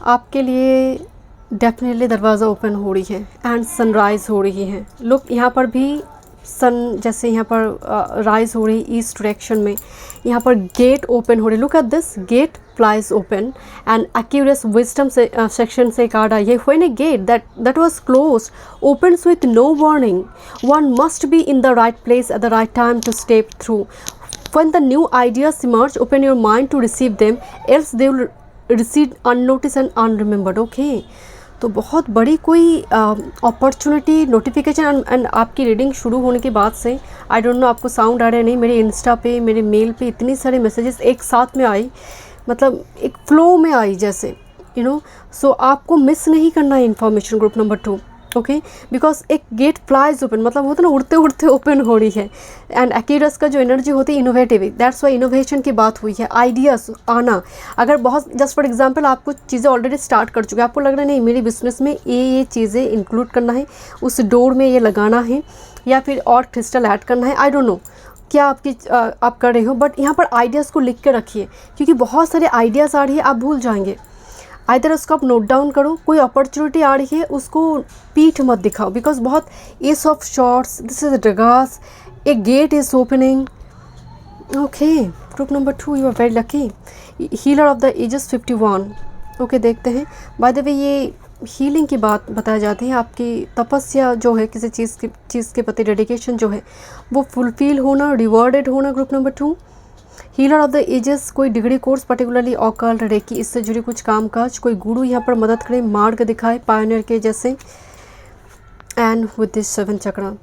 आपके लिए डेफिनेटली दरवाज़ा ओपन हो रही है एंड सनराइज़ हो रही है। लुक, यहाँ पर भी सन जैसे यहाँ पर राइज हो रही ईस्ट डायरेक्शन में, यहाँ पर गेट ओपन हो रही। Look at this, gate flies open and accuracy wisdom से सेक्शन से कार्ड आई है। When a gate that was closed opens with no warning, one must be in the right place at the right time to step through. When the new ideas emerge, open your mind to receive them, else they will recede unnoticed and unremembered. Okay, तो बहुत बड़ी कोई opportunity notification and आपकी reading शुरू होने के बाद से, आई डोंट नो आपको साउंड आ रहा है नहीं, मेरे इंस्टा पे, मेरे मेल पे इतनी सारे मैसेजेस एक साथ में आई, मतलब एक फ्लो में आई जैसे, यू नो। सो आपको मिस नहीं करना है information. Group number 2, okay, because एक गेट फ्लाइज ओपन, मतलब होता है ना उड़ते उड़ते ओपन हो रही है। एंड एक्यूरस का जो एनर्जी होती है इनोवेटिव, दैट्स वाई इनोवेशन की बात हुई है, आइडियाज़ आना। अगर बहुत जस्ट फॉर एग्जांपल आप कुछ चीज़ें ऑलरेडी स्टार्ट कर चुके हैं, आपको लग रहा है नहीं मेरी बिजनेस में ये चीज़ें इंक्लूड करना है, उस डोर में ये लगाना है, या फिर और क्रिस्टल ऐड करना है, आई डोंट नो क्या आप कर रहे हो, बट यहाँ पर आइडियाज़ को लिख के रखिए, क्योंकि बहुत सारे आइडियाज़ आ रही है, आप भूल जाएंगे। आइदर उसको आप नोट डाउन करो, कोई अपॉर्चुनिटी आ रही है उसको पीठ मत दिखाओ, बिकॉज बहुत ace of swords, this is dagaz, a gate is opening. Okay, group number 2, you are very lucky. Healer of the ages 51। Okay, देखते हैं। बाय द वे, ये हीलिंग की बात बताई जाती है, आपकी तपस्या जो है किसी चीज़ के प्रति डेडिकेशन जो है वो फुलफिल होना, रिवॉर्डेड होना। Group number 2, healer of the ages, कोई degree course particularly occult, reiki, इससे जुड़े कुछ कामकाज, कोई गुरु यहाँ पर मदद करे, मार्ग दिखाए पायोनियर के जैसे। एंड विद दिस 7 चक्रा,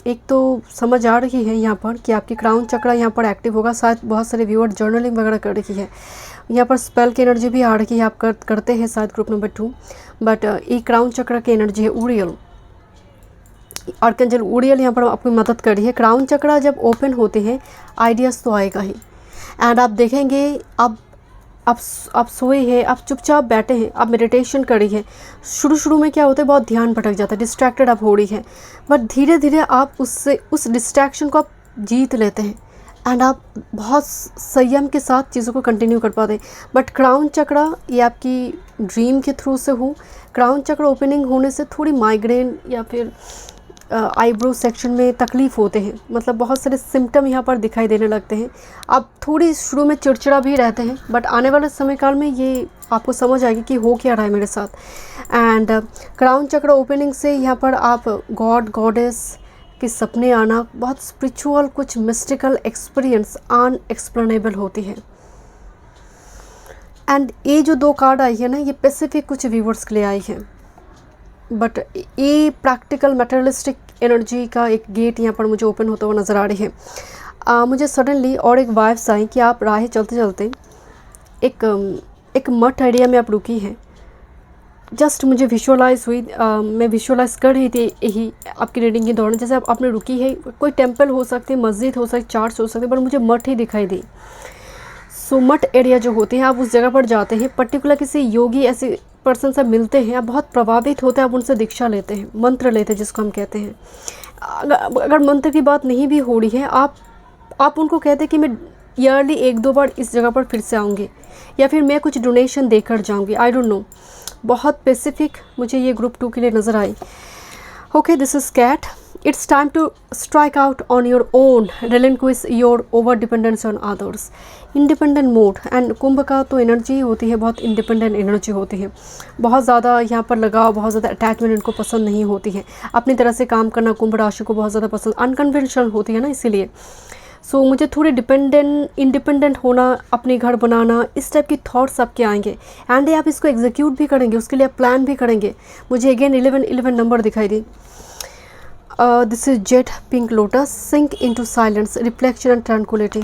एक तो समझ आ रही है यहाँ पर कि आपकी क्राउन चक्रा यहाँ पर एक्टिव होगा। शायद बहुत सारे व्यूअर जर्नलिंग वगैरह कर रही है, यहाँ पर स्पेल की एनर्जी भी आ रही है, आप करते हैं शायद ग्रुप नंबर 2, बट ये क्राउन चक्रा की एनर्जी है। उरियल, आर्कएंजल उरियल यहाँ पर आपकी मदद कर रही है। क्राउन चक्रा जब ओपन होते हैं आइडियाज़ तो आएगा ही, एंड आप देखेंगे आप सोए हैं, आप चुपचाप बैठे हैं, आप मेडिटेशन कर रही है। शुरू में क्या होता है, बहुत ध्यान भटक जाता है, डिस्ट्रैक्टेड आप हो रही है, बट धीरे धीरे आप उस डिस्ट्रैक्शन को आप जीत लेते हैं एंड आप बहुत संयम के साथ चीज़ों को कंटिन्यू कर पाते हैं। बट क्राउन चक्रा, ये आपकी ड्रीम के थ्रू से हो, क्राउन चक्रा ओपनिंग होने से थोड़ी माइग्रेन या फिर आईब्रो सेक्शन में तकलीफ़ होते हैं, मतलब बहुत सारे सिम्टम यहाँ पर दिखाई देने लगते हैं। आप थोड़ी शुरू में चिड़चिड़ा भी रहते हैं, बट आने वाले समय काल में ये आपको समझ आएगी कि हो क्या रहा है मेरे साथ। एंड क्राउन चक्र ओपनिंग से यहाँ पर आप गॉड गॉडेस के सपने आना, बहुत स्पिरिचुअल, कुछ मिस्टिकल एक्सपीरियंस अनएक्सप्लेनेबल होती है। एंड ये जो 2 कार्ड आई है ना, ये स्पेसिफिक कुछ व्यूवर्स के लिए आई है, बट ये प्रैक्टिकल मटेरियलिस्टिक एनर्जी का एक गेट यहाँ पर मुझे ओपन होता हुआ नज़र आ रही है। मुझे सडनली और एक वाइब्स आई कि आप राह चलते चलते एक मठ एरिया में आप रुकी हैं। जस्ट मुझे विजुअलाइज हुई, मैं विजुअलाइज कर रही थी यही आपकी रीडिंग के दौरान, जैसे आपने रुकी है, कोई टेम्पल हो सकती है, मस्जिद हो सकती, चर्च हो सकती है, पर मुझे मठ ही दिखाई दी। सो मठ एरिया जो होते हैं, आप उस जगह पर जाते हैं, पर्टिकुलर किसी योगी ऐसे पर्सन से मिलते हैं, आप बहुत प्रभावित होते हैं, आप उनसे दीक्षा लेते हैं, मंत्र लेते हैं जिसको हम कहते हैं। अगर मंत्र की बात नहीं भी हो रही है, आप उनको कहते हैं कि मैं ईयरली 1-2 बार इस जगह पर फिर से आऊँगी, या फिर मैं कुछ डोनेशन देकर जाऊँगी, आई डोंट नो। बहुत स्पेसिफिक मुझे ये ग्रुप 2 के लिए नज़र आई। Okay, this is cat. It's time to strike out on your own, relinquish your over dependence on others. Independent mode and कुंभ का तो एनर्जी होती है, बहुत इंडिपेंडेंट एनर्जी होती है, बहुत ज़्यादा यहाँ पर लगाव, बहुत ज़्यादा अटैचमेंट इनको पसंद नहीं होती है, अपनी तरह से काम करना कुंभ राशि को बहुत ज़्यादा पसंद, अनकन्वेंशनल होती है ना, इसीलिए। सो मुझे थोड़ी इंडिपेंडेंट होना, अपने घर बनाना, इस टाइप की थॉट्स आपके आएंगे, एंड आप इसको एग्जीक्यूट भी करेंगे, उसके लिए आप प्लान भी करेंगे। मुझे अगेन 11 नंबर दिखाई दी। This is Jet Pink Lotus, sink into silence, reflection and tranquility.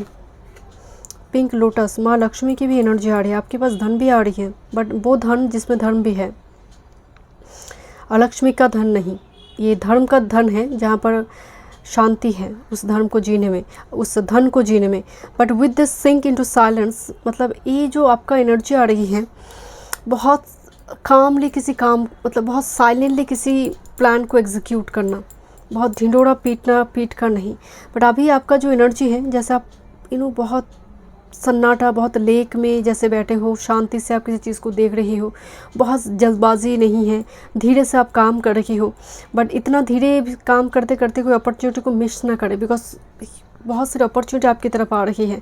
Pink lotus, माँ लक्ष्मी की भी एनर्जी आ रही है, आपके पास धन भी आ रही है, बट वो धन जिसमें धर्म भी है, अलक्ष्मी का धन नहीं, ये धर्म का धन है, जहाँ पर शांति है उस धर्म को जीने में, उस धन को जीने में। But with this sink into silence, मतलब ये जो आपका एनर्जी आ रही है, बहुत कामली किसी काम, मतलब बहुत साइलेंटली किसी प्लान को एग्जीक्यूट करना, बहुत ढिंडोरा पीट कर नहीं। बट अभी आपका जो एनर्जी है, जैसे आप बहुत सन्नाटा, बहुत लेक में जैसे बैठे हो, शांति से आप किसी चीज़ को देख रही हो, बहुत जल्दबाजी नहीं है, धीरे से आप काम कर रही हो, बट इतना धीरे काम करते करते कोई अपॉर्चुनिटी को मिस ना करे, बिकॉज बहुत सारी अपॉर्चुनिटी आपकी तरफ आ रही है।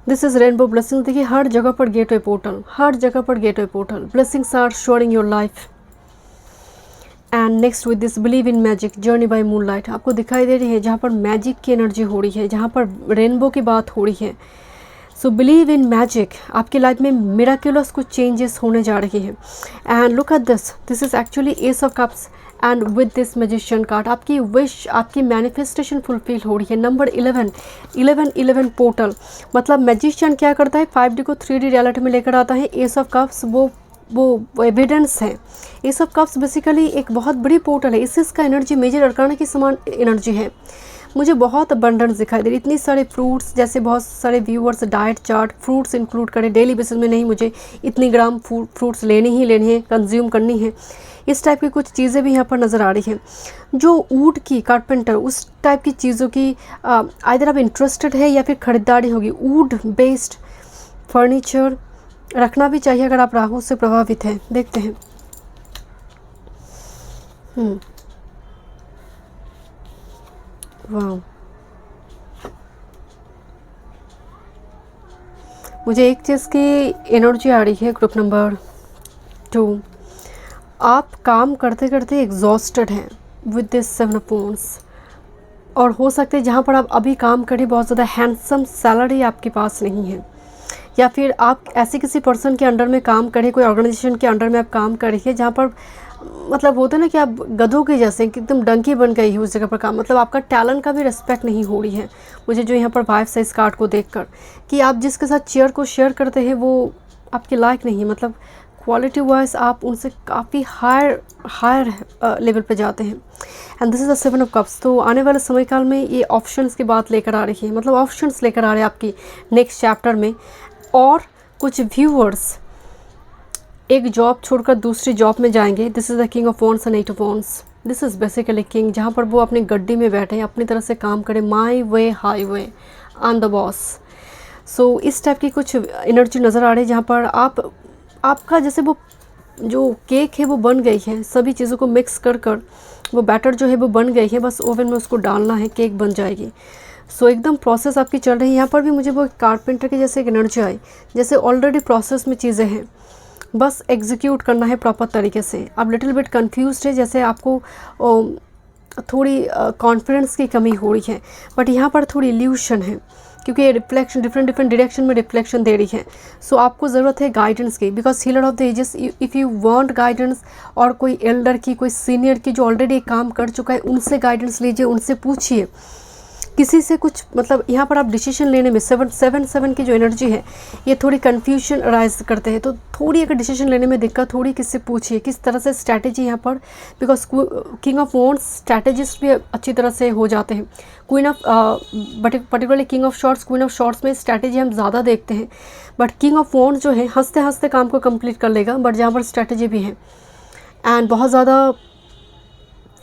This is rainbow blessing. देखिए, हर जगह पर गेटवे पोर्टल, हर जगह पर gateway portal, blessings are showering your life. And next with this believe in magic, journey by moonlight, आपको दिखाई दे रही है जहाँ पर मैजिक की एनर्जी हो रही है, जहाँ पर रेनबो की बात हो रही है। सो बिलीव इन मैजिक, आपकी लाइफ में मिराक्युलस कुछ चेंजेस होने जा रही है। And look at this is actually S of cups, and with this magician card आपकी विश, आपकी मैनिफेस्टेशन फुलफिल हो रही है। नंबर 11 पोर्टल, मतलब मैजिशियन क्या करता है, 5D को 3D रियलिटी में लेकर आता है। एस ऑफ कप्स वो एविडेंस है। एस ऑफ कप्स बेसिकली एक बहुत बड़ी पोर्टल है, इसका एनर्जी मेजर अरकाना की समान एनर्जी है। मुझे बहुत अबंडेंस दिखाई दे रही, इतनी सारे फ्रूट्स, जैसे बहुत सारे viewers diet chart fruits include करें डेली बेसिस में, नहीं मुझे इतनी ग्राम फ्रूट्स लेनी है, कंज्यूम करनी है, इस टाइप की कुछ चीज़ें भी यहाँ पर नज़र आ रही हैं। जो वुड की कारपेंटर, उस टाइप की चीज़ों की आइदर आप इंटरेस्टेड है या फिर ख़रीदारी होगी। वुड बेस्ड फर्नीचर रखना भी चाहिए अगर आप राहु से प्रभावित हैं। देखते हैं। वाह, मुझे एक चीज़ की एनर्जी आ रही है ग्रुप नंबर 2, आप काम करते करते एग्जॉस्टेड हैं विद दिस 7 ऑफ वांड्स, और हो सकता है जहाँ पर आप अभी काम करें बहुत ज़्यादा हैंडसम सैलरी आपके पास नहीं है, या फिर आप ऐसे किसी पर्सन के अंडर में काम करें, कोई ऑर्गेनाइजेशन के अंडर में आप काम करिए जहाँ पर मतलब होता है ना कि आप गधों के जैसे कि एकदम डंकी बन गई है उस जगह पर काम, मतलब आपका टैलेंट का भी रिस्पेक्ट नहीं हो रही है। मुझे जो यहाँ पर वाइफ से इस कार्ड को देखकर कि आप जिसके साथ चेयर को शेयर करते हैं वो आपके लायक नहीं, मतलब क्वालिटी वाइज आप उनसे काफ़ी हायर लेवल पे जाते हैं। And this is the 7 of cups. तो आने वाले समय काल में ये ऑप्शंस की बात लेकर आ रही है, मतलब ऑप्शंस लेकर आ रहे हैं आपकी नेक्स्ट चैप्टर में। और कुछ व्यूअर्स एक जॉब छोड़कर दूसरी जॉब में जाएंगे। This is the king of wands and 8 of wands. This is basically king, जहाँ पर वो अपनी गड्डी में बैठे अपनी तरह से काम करें, my way high way, I am the boss. So इस टाइप की कुछ एनर्जी नज़र आ रही है जहाँ पर आपका जैसे वो जो केक है वो बन गई है, सभी चीज़ों को मिक्स कर वो बैटर जो है वो बन गई है, बस ओवन में उसको डालना है, केक बन जाएगी। सो एकदम प्रोसेस आपकी चल रही है। यहाँ पर भी मुझे वो कारपेंटर की जैसे एक एनर्जी आई, जैसे ऑलरेडी प्रोसेस में चीज़ें हैं, बस एग्जीक्यूट करना है प्रॉपर तरीके से। आप लिटिल बिट कंफ्यूज्ड है, जैसे आपको थोड़ी कॉन्फिडेंस की कमी हो रही है, बट यहाँ पर थोड़ी इल्यूशन है क्योंकि ये रिफ्लेक्शन डिफरेंट डायरेक्शन में रिफ्लेक्शन दे रही है। सो आपको ज़रूरत है गाइडेंस की, because healer of the ages, if you want guidance, और कोई एल्डर की, कोई सीनियर की जो ऑलरेडी काम कर चुका है, उनसे गाइडेंस लीजिए, उनसे पूछिए किसी से कुछ मतलब यहाँ पर आप डिसीजन लेने में 7 की जो एनर्जी है ये थोड़ी कन्फ्यूजन अराइज करते हैं, तो थोड़ी अगर डिसीजन लेने में दिक्कत, थोड़ी किससे पूछिए किस तरह से स्ट्रैटेजी यहाँ पर, because king of wands strategist भी अच्छी तरह से हो जाते हैं। Queen of particularly king of shorts, queen of shorts में स्ट्रैटेजी हम ज़्यादा देखते हैं, बट किंग ऑफ वॉन्ड्स जो है हंसते हंसते काम को कंप्लीट कर लेगा, बट जहाँ पर स्ट्रैटेजी भी है एंड बहुत ज़्यादा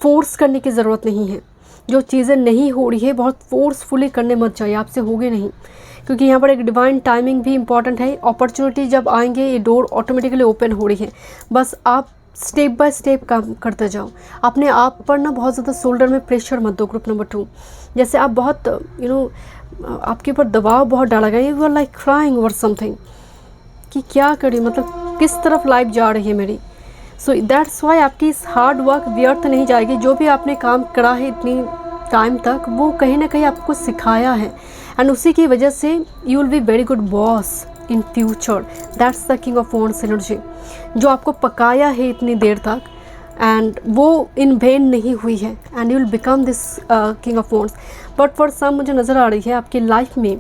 फोर्स करने की ज़रूरत नहीं है। जो चीज़ें नहीं हो रही है बहुत फोर्सफुली करने मत जाइए, आपसे होगी नहीं, क्योंकि यहाँ पर एक डिवाइन टाइमिंग भी इंपॉर्टेंट है। अपॉर्चुनिटी जब आएंगे ये डोर ऑटोमेटिकली ओपन हो रही है, बस आप स्टेप बाय स्टेप काम करते जाओ। अपने आप पर ना बहुत ज़्यादा शोल्डर में प्रेशर मत दो। ग्रुप नंबर 2, जैसे आप बहुत आपके ऊपर दबाव बहुत डाला गया, you are like crying over something कि क्या करी, मतलब किस तरफ लाइफ जा रही है मेरी। सो दैट्स वाई आपकी इस हार्ड वर्क व्यर्थ नहीं जाएगी। जो भी आपने काम करा है इतनी टाइम तक, वो कहीं ना कहीं आपको सिखाया है, एंड उसी की वजह से you will be very good boss in future. That's the king of wands energy, जो आपको पकाया है इतनी देर तक, एंड वो इन वेन नहीं हुई है, and you will become this king of wands. But for some मुझे नज़र आ रही है आपकी लाइफ में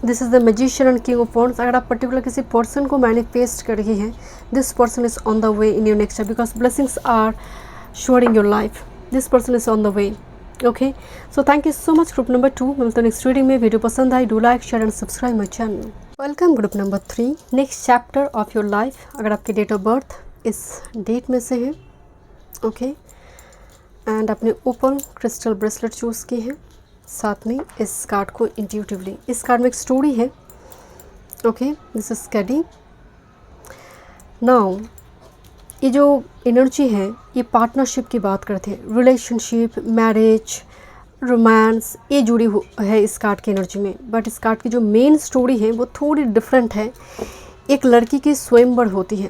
this is the magician and king of wands. अगर आप पर्टिकुलर किसी पर्सन को मैनिफेस्ट कर रही हैं, this person is on the way in your next, because blessings are showering your life, this person is on the way. Okay, so thank you so much group number 2। मिलते next reading में। Video पसंद आई, do like share and subscribe my channel. Welcome group number 3, next chapter of your life. अगर आपकी date of birth इस date में से है, ओके, एंड आपने ओपन क्रिस्टल ब्रेसलेट चूज़ की है, साथ में इस कार्ड को इंट्यूटिवली, इस कार्ड में एक स्टोरी है, okay, this is caddy. Now ये जो एनर्जी है ये पार्टनरशिप की बात करते हैं, रिलेशनशिप, मैरिज, रोमांस, ये जुड़ी है इस कार्ड की एनर्जी में। बट इस कार्ड की जो मेन स्टोरी है वो थोड़ी डिफरेंट है। एक लड़की की स्वयंवर होती है,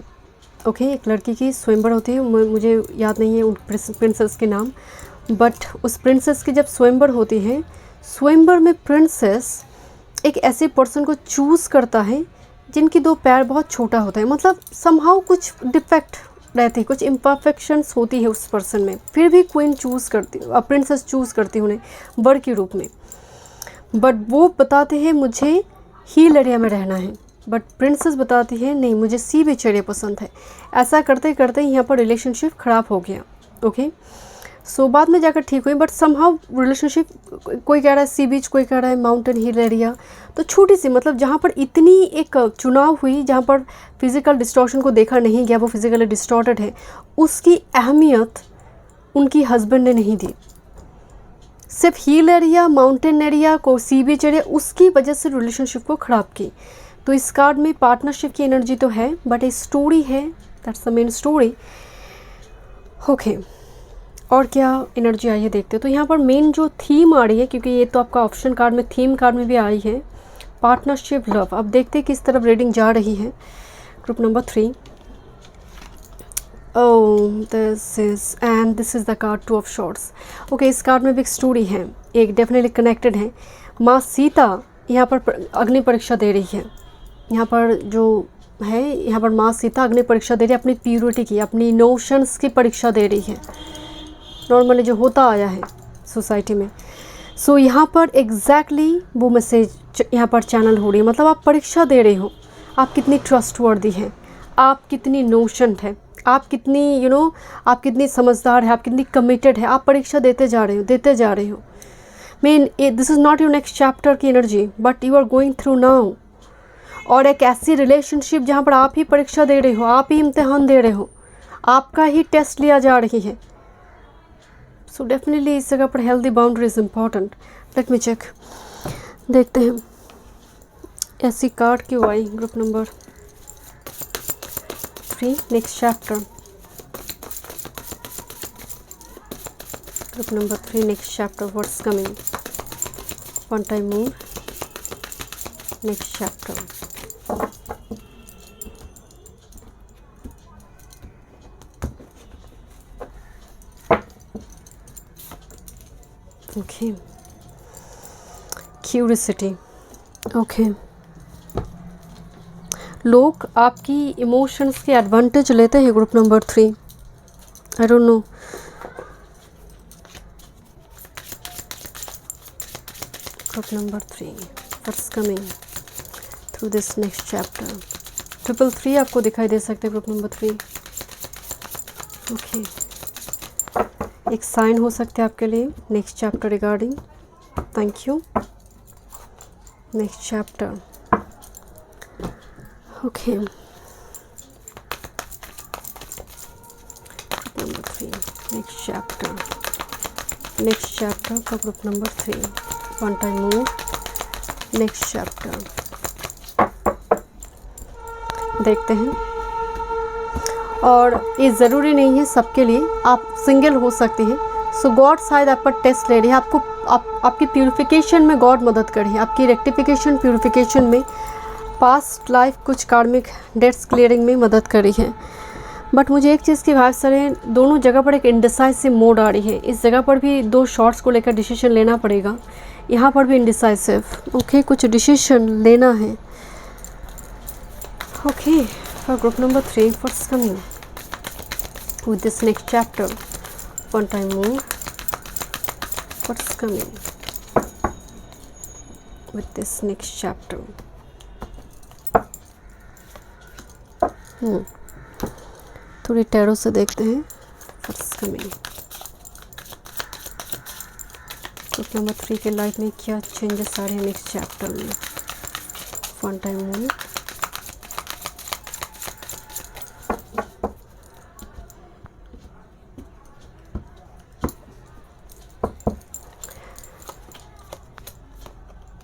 ओके, एक लड़की की स्वयंवर होती है, मुझे याद नहीं है उन प्रिंसेस के नाम, बट उस प्रिंसेस की जब स्वयंवर होती है, स्वयंवर में प्रिंसेस एक ऐसे पर्सन को चूज़ करता है जिनकी 2 पैर बहुत छोटा होता है, मतलब समहाउ कुछ डिफेक्ट रहती है, कुछ इम्परफेक्शंस होती है उस पर्सन में, फिर भी क्वीन चूज़ करती, प्रिंसेस चूज़ करती है उन्हें वर के रूप में। बट वो बताते हैं मुझे हिल एरिया में रहना है, बट प्रिंसेस बताती है नहीं मुझे सी बीच एरिया पसंद है। ऐसा करते करते यहाँ पर रिलेशनशिप ख़राब हो गया, ओके। सो बाद में जाकर ठीक हुई, बट समहाउ रिलेशनशिप, कोई कह रहा है सी बीच, कोई कह रहा है माउंटेन हिल एरिया, तो छोटी सी, मतलब जहाँ पर इतनी एक चुनाव हुई, जहाँ पर फिज़िकल डिस्टॉर्शन को देखा नहीं गया, वो फिज़िकली डिस्टॉर्टेड है, उसकी अहमियत उनकी हस्बैंड ने नहीं दी। सिर्फ हिल एरिया, माउंटेन एरिया को, सी बीच एरिया, उसकी वजह से रिलेशनशिप को ख़राब की। तो इस कार्ड में पार्टनरशिप की एनर्जी तो है, बट एक स्टोरी है, that's the main story, okay. और क्या एनर्जी आई है देखते हैं। तो यहाँ पर मेन जो थीम आ रही है, क्योंकि ये तो आपका ऑप्शन कार्ड में, थीम कार्ड में भी आई है, पार्टनरशिप, लव। अब देखते हैं किस तरफ रीडिंग जा रही है। Group number 3, this is the card 2 of shorts, okay. इस कार्ड में भी एक स्टोरी है, एक डेफिनेटली कनेक्टेड है। माँ सीता यहाँ पर अग्नि परीक्षा दे रही है, यहाँ पर जो है, यहाँ पर माँ सीता अग्नि परीक्षा दे रही है, अपनी प्यूरिटी की, अपनी इमोशंस की परीक्षा दे रही है, नॉर्मली जो होता आया है सोसाइटी में। सो यहाँ पर एग्जैक्टली वो मैसेज यहाँ पर चैनल हो रही है, मतलब आप परीक्षा दे रहे हो, आप कितनी ट्रस्टवर्दी हैं, आप कितनी नोशंट है, आप कितनी आप कितनी समझदार है, आप कितनी कमिटेड है, आप परीक्षा देते जा रहे हो, देते जा रहे हो। Mean this is not your next chapter की energy, but you are going through now. और एक ऐसी रिलेशनशिप जहाँ पर आप ही परीक्षा दे रहे हो, आप ही इम्तिहान दे रहे हो, आपका ही टेस्ट लिया जा रही है। सो डेफिनेटली इस जगह पर healthy boundary is important. Let me check, देखते हैं ऐसी कार्ड क्यों आई। Group number 3, next chapter. Group number 3, next chapter, what's coming, one time more, next chapter. Okay, curiosity, okay. लोग आपकी इमोशंस के एडवांटेज लेते हैं। Group number 3, I don't know, Group number 3, what's coming through this next chapter? 333 आपको दिखाई दे सकते हैं ग्रुप नंबर 3. ओके, एक साइन हो सकते हैं आपके लिए next chapter regarding. Thank you. Next chapter. Okay, group number 3, next chapter का group number 3. One time move. Next chapter देखते हैं. और ये ज़रूरी नहीं है सबके लिए, आप सिंगल हो सकते हैं. सो गॉड शायद आपका टेस्ट ले रही है, आपकी प्यूरिफिकेशन में गॉड मदद कर रही है, आपकी रेक्टिफिकेशन प्यूरिफिकेशन में, पास्ट लाइफ कुछ कार्मिक डेट्स क्लियरिंग में मदद कर रही है. बट मुझे एक चीज़ की वाइब्स आ रही है, दोनों जगह पर एक इंडिसाइसिव मोड आ रही है. इस जगह पर भी 2 शॉट्स को लेकर डिसीजन लेना पड़ेगा, यहाँ पर भी इंडिसाइसिव. ओके, कुछ डिसीजन लेना है. Okay, for group number 3, what's coming with this next chapter? One time more. What's coming with this next chapter? थोड़ी टैरो से देखते हैं what's coming. ग्रुप नंबर 3 के लाइफ में क्या चेंजेस आ रहे हैं नेक्स्ट चैप्टर में. One time move.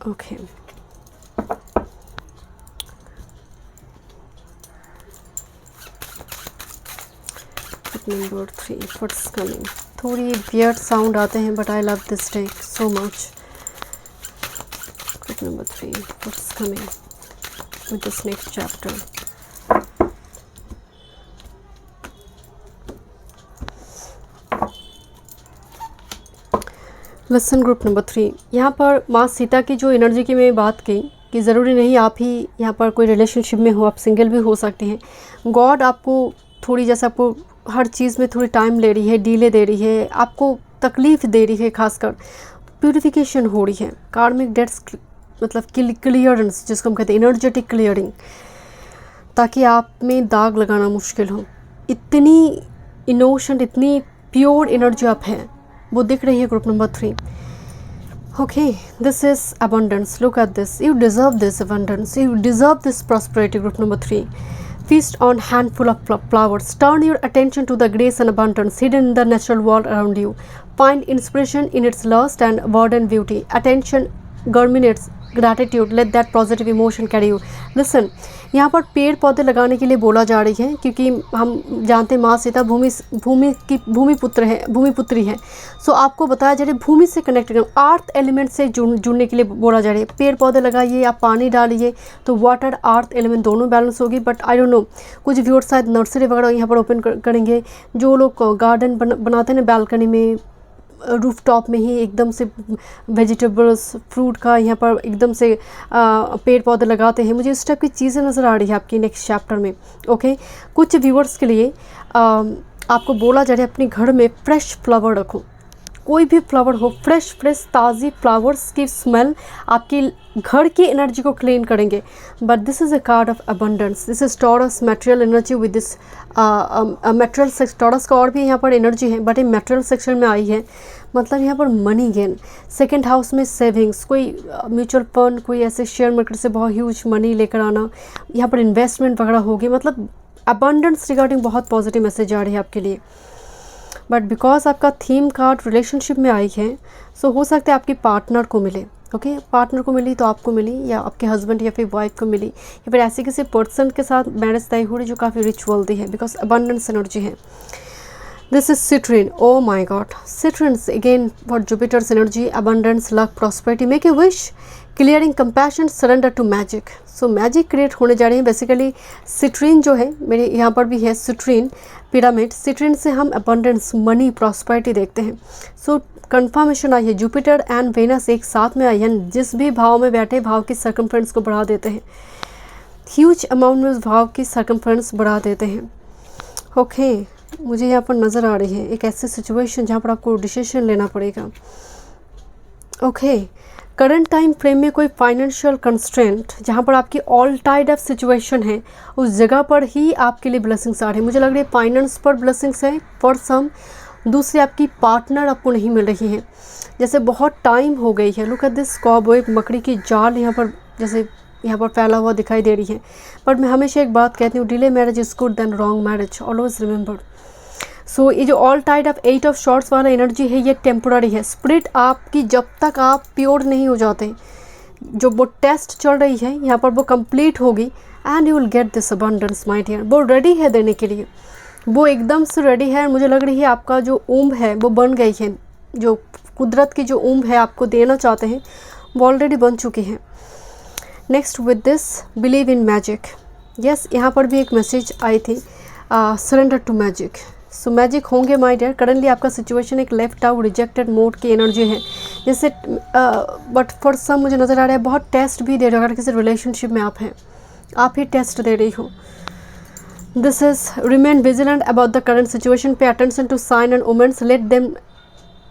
Okay, number 3, what's coming. थोड़ी वियर्ड साउंड आते हैं but I love this deck so much. Group number 3, what's coming with this next chapter? Lesson group number 3. यहाँ पर माँ सीता की जो एनर्जी की मैं बात की कि ज़रूरी नहीं आप ही यहाँ पर कोई रिलेशनशिप में हो, आप सिंगल भी हो सकते हैं. गॉड आपको थोड़ी, जैसे आपको हर चीज़ में थोड़ी टाइम ले रही है, डीले दे रही है, आपको तकलीफ़ दे रही है, खासकर प्यूरिफिकेशन हो रही है. कार्मिक डेट्स मतलब क्लियरेंस जिसको हम कहते हैं, एनर्जेटिक क्लियरिंग, ताकि आप में दाग लगाना मुश्किल हो. इतनी इनोशन, इतनी प्योर एनर्जी आप हैं, वो दिख रही है group number 3. Okay, this is abundance. Look at this. You deserve this abundance, you deserve this prosperity. Group number 3. Feast on handful of flowers. Turn your attention to the grace and abundance hidden in the natural world around you. Find inspiration in its lust and verdant beauty. Attention germinates gratitude. Let that positive emotion carry you. Listen, यहाँ पर पेड़ पौधे लगाने के लिए बोला जा रही है, क्योंकि हम जानते हैं माँ सीता भूमिपुत्री है. सो आपको बताया जा रहा है भूमि से कनेक्ट करना, अर्थ एलिमेंट से जुड़ने के लिए बोला जा रहा है. पेड़ पौधे लगाइए, आप पानी डालिए, तो वाटर अर्थ एलिमेंट दोनों बैलेंस होगी. बट आई डोंट नो, कुछ व्यूअर्स शायद नर्सरी वगैरह यहाँ पर ओपन करेंगे. जो लोग गार्डन बनाते हैं ना, बालकनी में, रूफ टॉप में ही एकदम से वेजिटेबल्स, फ्रूट का यहाँ पर एकदम से पेड़ पौधे लगाते हैं. मुझे इस टाइप की चीज़ें नज़र आ रही है आपकी नेक्स्ट चैप्टर में. ओके, कुछ व्यूअर्स के लिए आपको बोला जा रहा है अपने घर में फ्रेश फ्लावर रखो. कोई भी फ्लावर हो, फ्रेश ताज़ी फ्लावर्स की स्मेल आपकी घर की एनर्जी को क्लीन करेंगे. But this is a card of abundance. This is taurus material energy with this material sex. Taurus का और भी यहाँ पर एनर्जी है, बट ये मटेरियल सेक्शन में आई है. मतलब यहाँ पर मनी गेन. सेकंड हाउस में सेविंग्स, कोई म्यूचुअल फंड, कोई ऐसे शेयर मार्केट से बहुत ह्यूज मनी लेकर आना, यहाँ पर इन्वेस्टमेंट वगैरह होगी. मतलब अबंडेंस रिगार्डिंग बहुत पॉजिटिव मैसेज आ रही है आपके लिए. बट बिकॉज आपका थीम कार्ड रिलेशनशिप में आई है, सो हो सकता है आपकी पार्टनर को मिले. ओके, पार्टनर को मिली तो आपको मिली, या आपके हस्बैंड या फिर वाइफ को मिली, या फिर ऐसे किसी पर्सन के साथ मैरिज तय हो रही जो काफ़ी रिचुअल्दी है, बिकॉज अबंडेंस एनर्जी है. This is citrine. Oh my god, citrines again for Jupiter's energy. Abundance, luck, prosperity. Make a wish, clearing, compassion, surrender to magic. So magic create होने जा रही है. बेसिकली सिट्रिन जो है, मेरे यहाँ पर भी है सिट्रिन पिरामिड. सिट्रिन से हम अबंडेंस, मनी, प्रॉस्पेरिटी देखते हैं. सो कन्फर्मेशन आई है. जुपिटर एंड वेनस एक साथ में आई है. जिस भी भाव में बैठे, भाव की सर्कमफ्रेंस को बढ़ा देते हैं. ह्यूज अमाउंट में उस भाव की सर्कमफ्रेंस बढ़ा देते हैं. ओके, मुझे यहाँ पर नज़र आ रही है एक ऐसी सिचुएशन जहाँ पर आपको डिसीजन लेना पड़ेगा. ओके, करंट टाइम फ्रेम में कोई फाइनेंशियल कंस्ट्रेंट जहाँ पर आपकी ऑल टाइड अप सिचुएशन है, उस जगह पर ही आपके लिए ब्लेसिंग्स आ रहे हैं। मुझे लग रही है फाइनेंस पर ब्लेसिंग्स है फॉर सम। दूसरी आपकी पार्टनर आपको नहीं मिल रही है, जैसे बहुत टाइम हो गई है। लुक एट दिस कॉबॉय, एक मकड़ी की जाल यहाँ पर जैसे यहाँ पर फैला हुआ दिखाई दे रही है। बट मैं हमेशा एक बात कहती हूँ, delay marriage is good then wrong marriage, always remember. So ये जो all tied up 8 of swords वाला एनर्जी है, ये टेम्पोररी है। स्पिरिट आपकी जब तक आप प्योर नहीं हो जाते, जो वो टेस्ट चल रही है यहाँ पर वो कंप्लीट होगी and you will get this abundance my dear. वो रेडी है देने के लिए, वो एकदम से रेडी है। मुझे लग रही है आपका जो ऊम्ब है वो बन गई है, जो कुदरत की जो ऊम्ब है आपको देना चाहते हैं वो ऑलरेडी बन चुकी है। Next with this believe in magic. Yes, यहाँ पर भी एक मैसेज आई थी, surrender to magic. So magic होंगे माय डियर। करंटली आपका सिचुएशन एक लेफ्ट आउट रिजेक्टेड मोड की एनर्जी है, जैसे बट फॉर सम मुझे नज़र आ रहा है बहुत टेस्ट भी दे रहे हो। अगर किसी रिलेशनशिप में आप हैं, आप ही टेस्ट दे रही हो। This is remain vigilant about the current situation, pay attention to sign and omens, let them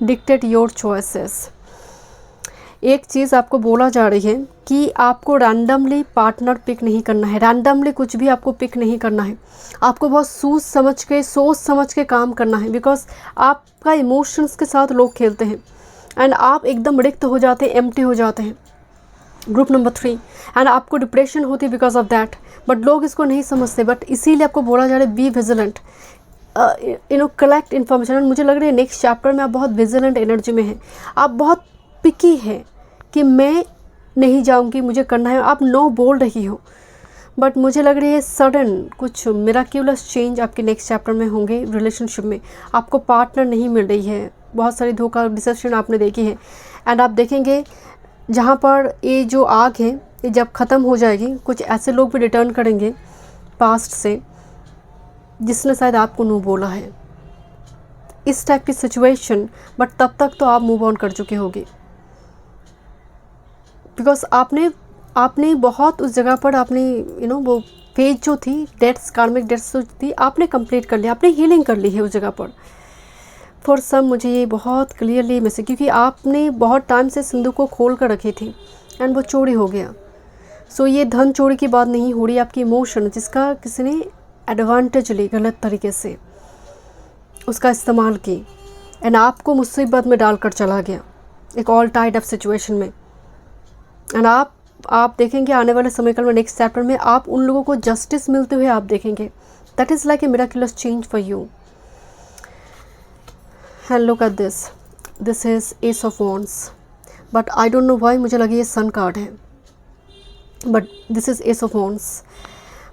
dictate your choices. एक चीज़ आपको बोला जा रही है कि आपको रैंडमली पार्टनर पिक नहीं करना है, रैंडमली कुछ भी आपको पिक नहीं करना है। आपको बहुत सोच समझ के काम करना है, बिकॉज आपका इमोशंस के साथ लोग खेलते हैं एंड आप एकदम रिक्त हो जाते हैं, एम्प्टी हो जाते हैं। ग्रुप नंबर 3, एंड आपको डिप्रेशन होती है बिकॉज ऑफ दैट, बट लोग इसको नहीं समझते। बट इसीलिए आपको बोला जा रहा है be vigilant, collect information. And मुझे लग रहा है नेक्स्ट चैप्टर में आप बहुत विजिलेंट एनर्जी में हैं, आप बहुत पिकी है कि मैं नहीं जाऊंगी, मुझे करना है। आप नो बोल रही हो, बट मुझे लग रही है सडन कुछ मिराक्यूलस चेंज आपके नेक्स्ट चैप्टर में होंगे। रिलेशनशिप में आपको पार्टनर नहीं मिल रही है, बहुत सारी धोखा डिसेप्शन आपने देखी है। एंड आप देखेंगे जहाँ पर ये जो आग है ये जब ख़त्म हो जाएगी, कुछ ऐसे लोग भी रिटर्न करेंगे पास्ट से जिसने शायद आपको नो बोला है, इस टाइप की सिचुएशन। बट तब तक तो आप मूव ऑन कर चुके होगे, बिकॉज आपने बहुत उस जगह पर आपने वो फेज जो थी, डेट्स, कार्मिक डेट्स जो थी, आपने कंप्लीट कर लिया, आपने हीलिंग कर ली है उस जगह पर। फॉर सम मुझे ये बहुत क्लियरली मैसेज, क्योंकि आपने बहुत टाइम से सिंदूक को खोल कर रखी थी एंड वो चोरी हो गया। सो ये धन चोरी की बात नहीं हो रही, आपकी इमोशन जिसका किसी ने एडवांटेज ली, गलत तरीके से उसका इस्तेमाल की एंड आपको मुसीबत में डालकर चला गया एक ऑल टाइड अप सिचुएशन में। एंड आप देखेंगे आने वाले समय काल में नेक्स्ट चैप्टर में आप उन लोगों को जस्टिस मिलते हुए आप देखेंगे। That is like A miraculous change for you. And look at this is S of wands, but I don't know why मुझे लगी ये सन कार्ड है, but this is S of wands.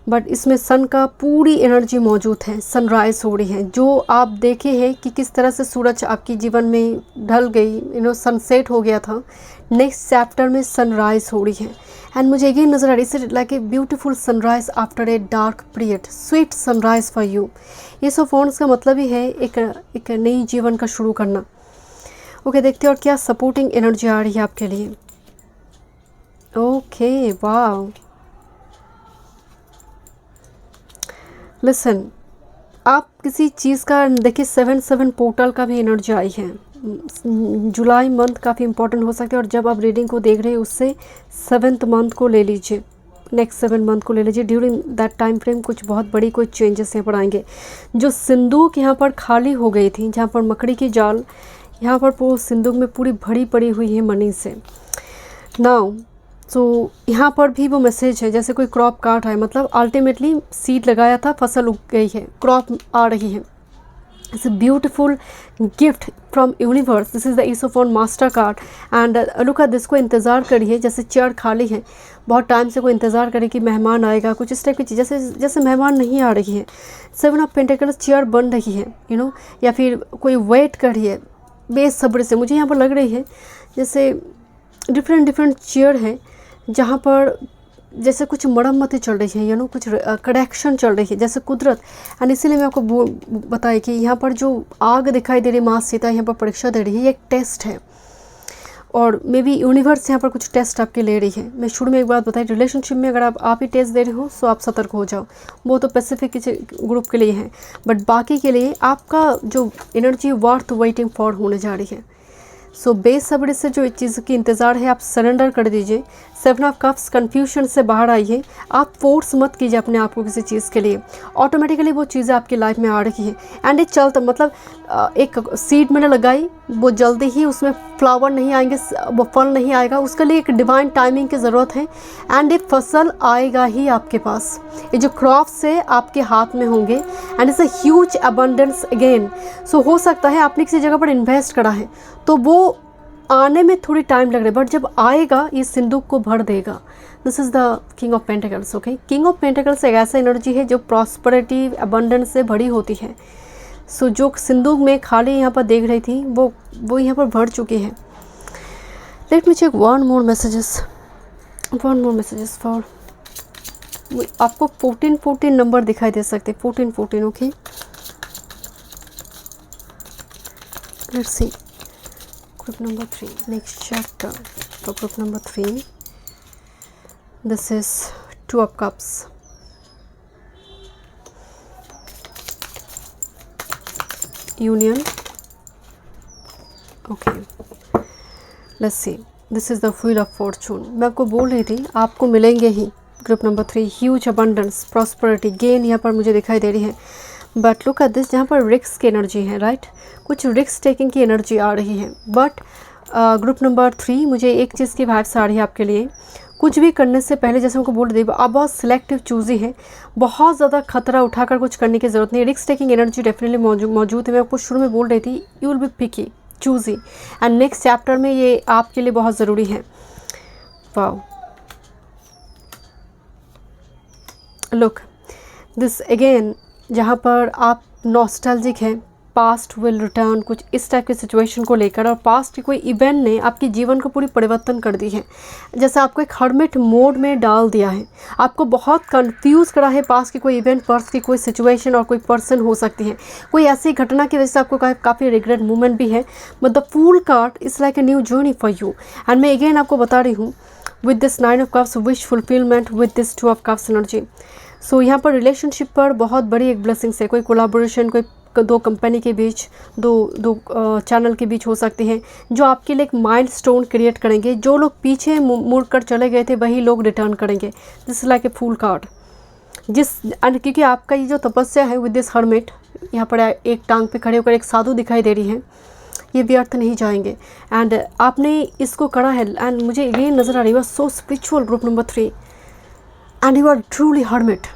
But इसमें सन का पूरी एनर्जी मौजूद है, sunrise हो रही है। जो आप देखे हैं कि किस तरह से सूरज आपकी जीवन में ढल गई, सनसेट हो गया था, नेक्स्ट चैप्टर में सनराइज़ हो रही है। एंड मुझे ये नज़र आ रही है like a beautiful sunrise after a dark period, sweet sunrise for you. ये सो फोन्स का मतलब ही है एक नई जीवन का शुरू करना। ओके, देखते हैं और क्या सपोर्टिंग एनर्जी आ रही है आपके लिए। ओके, वाह, लिसन, आप किसी चीज़ का देखिए 7 पोर्टल का भी एनर्जी आई है। जुलाई मंथ काफ़ी इंपॉर्टेंट हो सकता है, और जब आप रीडिंग को देख रहे हैं उससे 7th मंथ को ले लीजिए, नेक्स्ट 7 मंथ को ले लीजिए। ड्यूरिंग दैट टाइम फ्रेम कुछ बहुत बड़ी कोई चेंजेस यहाँ पर आएंगे। जो सिंदूक यहाँ पर खाली हो गई थी, जहाँ पर मकड़ी की जाल, यहाँ पर वो सिंदूक में पूरी भरी पड़ी हुई है मनी से। नाउ सो यहाँ पर भी वो मैसेज है जैसे कोई क्रॉप काट है, मतलब अल्टीमेटली सीड लगाया था, फसल उग गई है, क्रॉप आ रही है। It's a beautiful gift from universe. This is the is of one master card and look at this. को इंतज़ार करिए, जैसे चेयर खाली है, बहुत टाइम से कोई इंतज़ार करे कि मेहमान आएगा, कुछ इस टाइप की चीज़, जैसे मेहमान नहीं आ रही है। 7 ऑफ पेंटिकल्स, चेयर बन रही है, या फिर कोई वेट कर रही है बेसब्री से। मुझे यहाँ पर लग रही है जैसे डिफरेंट चेयर है जहाँ पर जैसे कुछ मरम्मतें चल रही है, कुछ करेक्शन चल रही है जैसे कुदरत। एंड इसीलिए मैं आपको बताया कि यहाँ पर जो आग दिखाई दे रही है, माँ सीता यहाँ पर परीक्षा दे रही है, ये एक टेस्ट है, और मे बी यूनिवर्स यहाँ पर कुछ टेस्ट आपके ले रही है। मैं शुरू में एक बात बताई, रिलेशनशिप में अगर आप ही टेस्ट दे रहे हो तो आप सतर्क हो जाओ, वो तो स्पेसिफिक ग्रुप के लिए है, बट बाकी के लिए आपका जो एनर्जी वर्थ वेटिंग फॉर होने जा रही है। सो बेसब्री से जो चीज़ की इंतज़ार है आप सरेंडर कर दीजिए। 7 ऑफ कप्स, कन्फ्यूजन से बाहर आइए। आप फोर्स मत कीजिए अपने आप को किसी चीज़ के लिए, ऑटोमेटिकली वो चीज़ें आपकी लाइफ में आ रही है। एंड ये चलता मतलब एक सीड मैंने लगाई, वो जल्दी ही उसमें फ्लावर नहीं आएंगे, वो फल नहीं आएगा, उसके लिए एक डिवाइन टाइमिंग की ज़रूरत है। एंड ये फसल आएगा ही आपके पास, ये जो क्रॉप्स है आपके हाथ में होंगे। And it's a huge abundance again. So हो सकता है आपने किसी जगह पर इन्वेस्ट करा है तो वो आने में थोड़ी टाइम लग रहा है, बट जब आएगा ये सिंदूक को भर देगा। This is the king of pentacles. Okay, king of pentacles एक ऐसा एनर्जी है जो प्रॉस्पेरिटी अबंडेंस से भरी होती है। सो जो सिंदूक में खाली यहाँ पर देख रही थी वो यहाँ पर भर चुकी है। Let me check one more messages for आपको 14 नंबर दिखाई दे सकते, 14। Okay, let's see group number 3, next chapter for group number 3. This is 2 of cups, union. Okay, let's see, this is the wheel of fortune. मैं आपको बोल रही थी आपको मिलेंगे ही group number 3 huge abundance, prosperity, gain यहाँ पर मुझे दिखाई दे रही है। बट लुक एट दिस, जहाँ पर रिस्क की एनर्जी है, राइट, कुछ रिस्क टेकिंग की एनर्जी आ रही है। बट ग्रुप नंबर 3 मुझे एक चीज़ की वाइब्स आ रही है आपके लिए। कुछ भी करने से पहले जैसे उनको बोल रही थी आप बहुत सिलेक्टिव चूज़ी है, बहुत ज़्यादा खतरा उठाकर कुछ करने की ज़रूरत नहीं। रिस्क टेकिंग एनर्जी डेफिनेटली मौजूद है। मैं आपको शुरू में बोल रही थी you will be picky, choosy, and next chapter में ये आपके लिए बहुत ज़रूरी है। वाओ, लुक दिस अगेन, जहाँ पर आप नॉस्टैल्जिक हैं, पास्ट विल रिटर्न, कुछ इस टाइप की सिचुएशन को लेकर। और पास्ट की कोई इवेंट ने आपके जीवन को पूरी परिवर्तन कर दी है, जैसे आपको एक हर्मिट मोड में डाल दिया है, आपको बहुत कंफ्यूज करा है। पास्ट की कोई इवेंट, पास्ट की कोई सिचुएशन और कोई पर्सन हो सकती है, कोई ऐसी घटना की वजह से आपको काफ़ी रिग्रेट मोमेंट भी है। But the fool card is like a new journey for you. And मैं अगेन आपको बता रही हूँ with this 9 of cups, wish fulfilment with this 2 of cups energy. So यहाँ पर रिलेशनशिप पर बहुत बड़ी एक ब्लेसिंग्स है। कोई कोलाबोरेशन, कोई 2 कंपनी के बीच, दो चैनल के बीच हो सकती है, जो आपके लिए एक माइलस्टोन क्रिएट करेंगे। जो लोग पीछे मुड़ कर चले गए थे वही लोग रिटर्न करेंगे। This is like a fool card. क्योंकि आपका ये जो तपस्या है विद दिस हर्मिट, यहाँ पर एक टांग पे खड़े होकर एक साधु दिखाई दे रही है, ये व्यर्थ नहीं जाएंगे। एंड आपने इसको करा है। एंड मुझे ये नज़र आ रही है so spiritual group number 3, and you are truly hermit,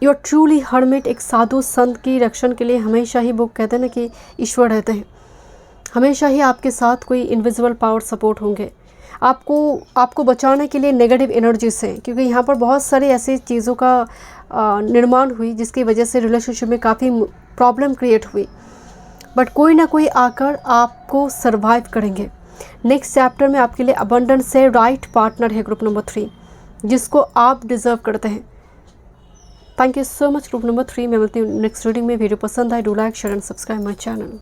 you are truly hermit. एक साधु संत की रक्षण के लिए हमेशा ही वो कहते हैं ना कि ईश्वर रहते हैं, हमेशा ही आपके साथ कोई इनविजिबल पावर सपोर्ट होंगे आपको बचाने के लिए नेगेटिव एनर्जी से। क्योंकि यहाँ पर बहुत सारी ऐसी चीज़ों का निर्माण हुई जिसकी वजह से रिलेशनशिप में काफ़ी प्रॉब्लम क्रिएट हुई, बट कोई ना कोई आकर आपको सर्वाइव करेंगे। नेक्स्ट चैप्टर में आपके लिए अबंडेंस से राइट पार्टनर है ग्रुप नंबर 3, जिसको आप डिज़र्व करते हैं। Thank you so much group number 3। मैं मिलती हूँ नेक्स्ट रीडिंग में। वीडियो पसंद आए do like share and subscribe my channel.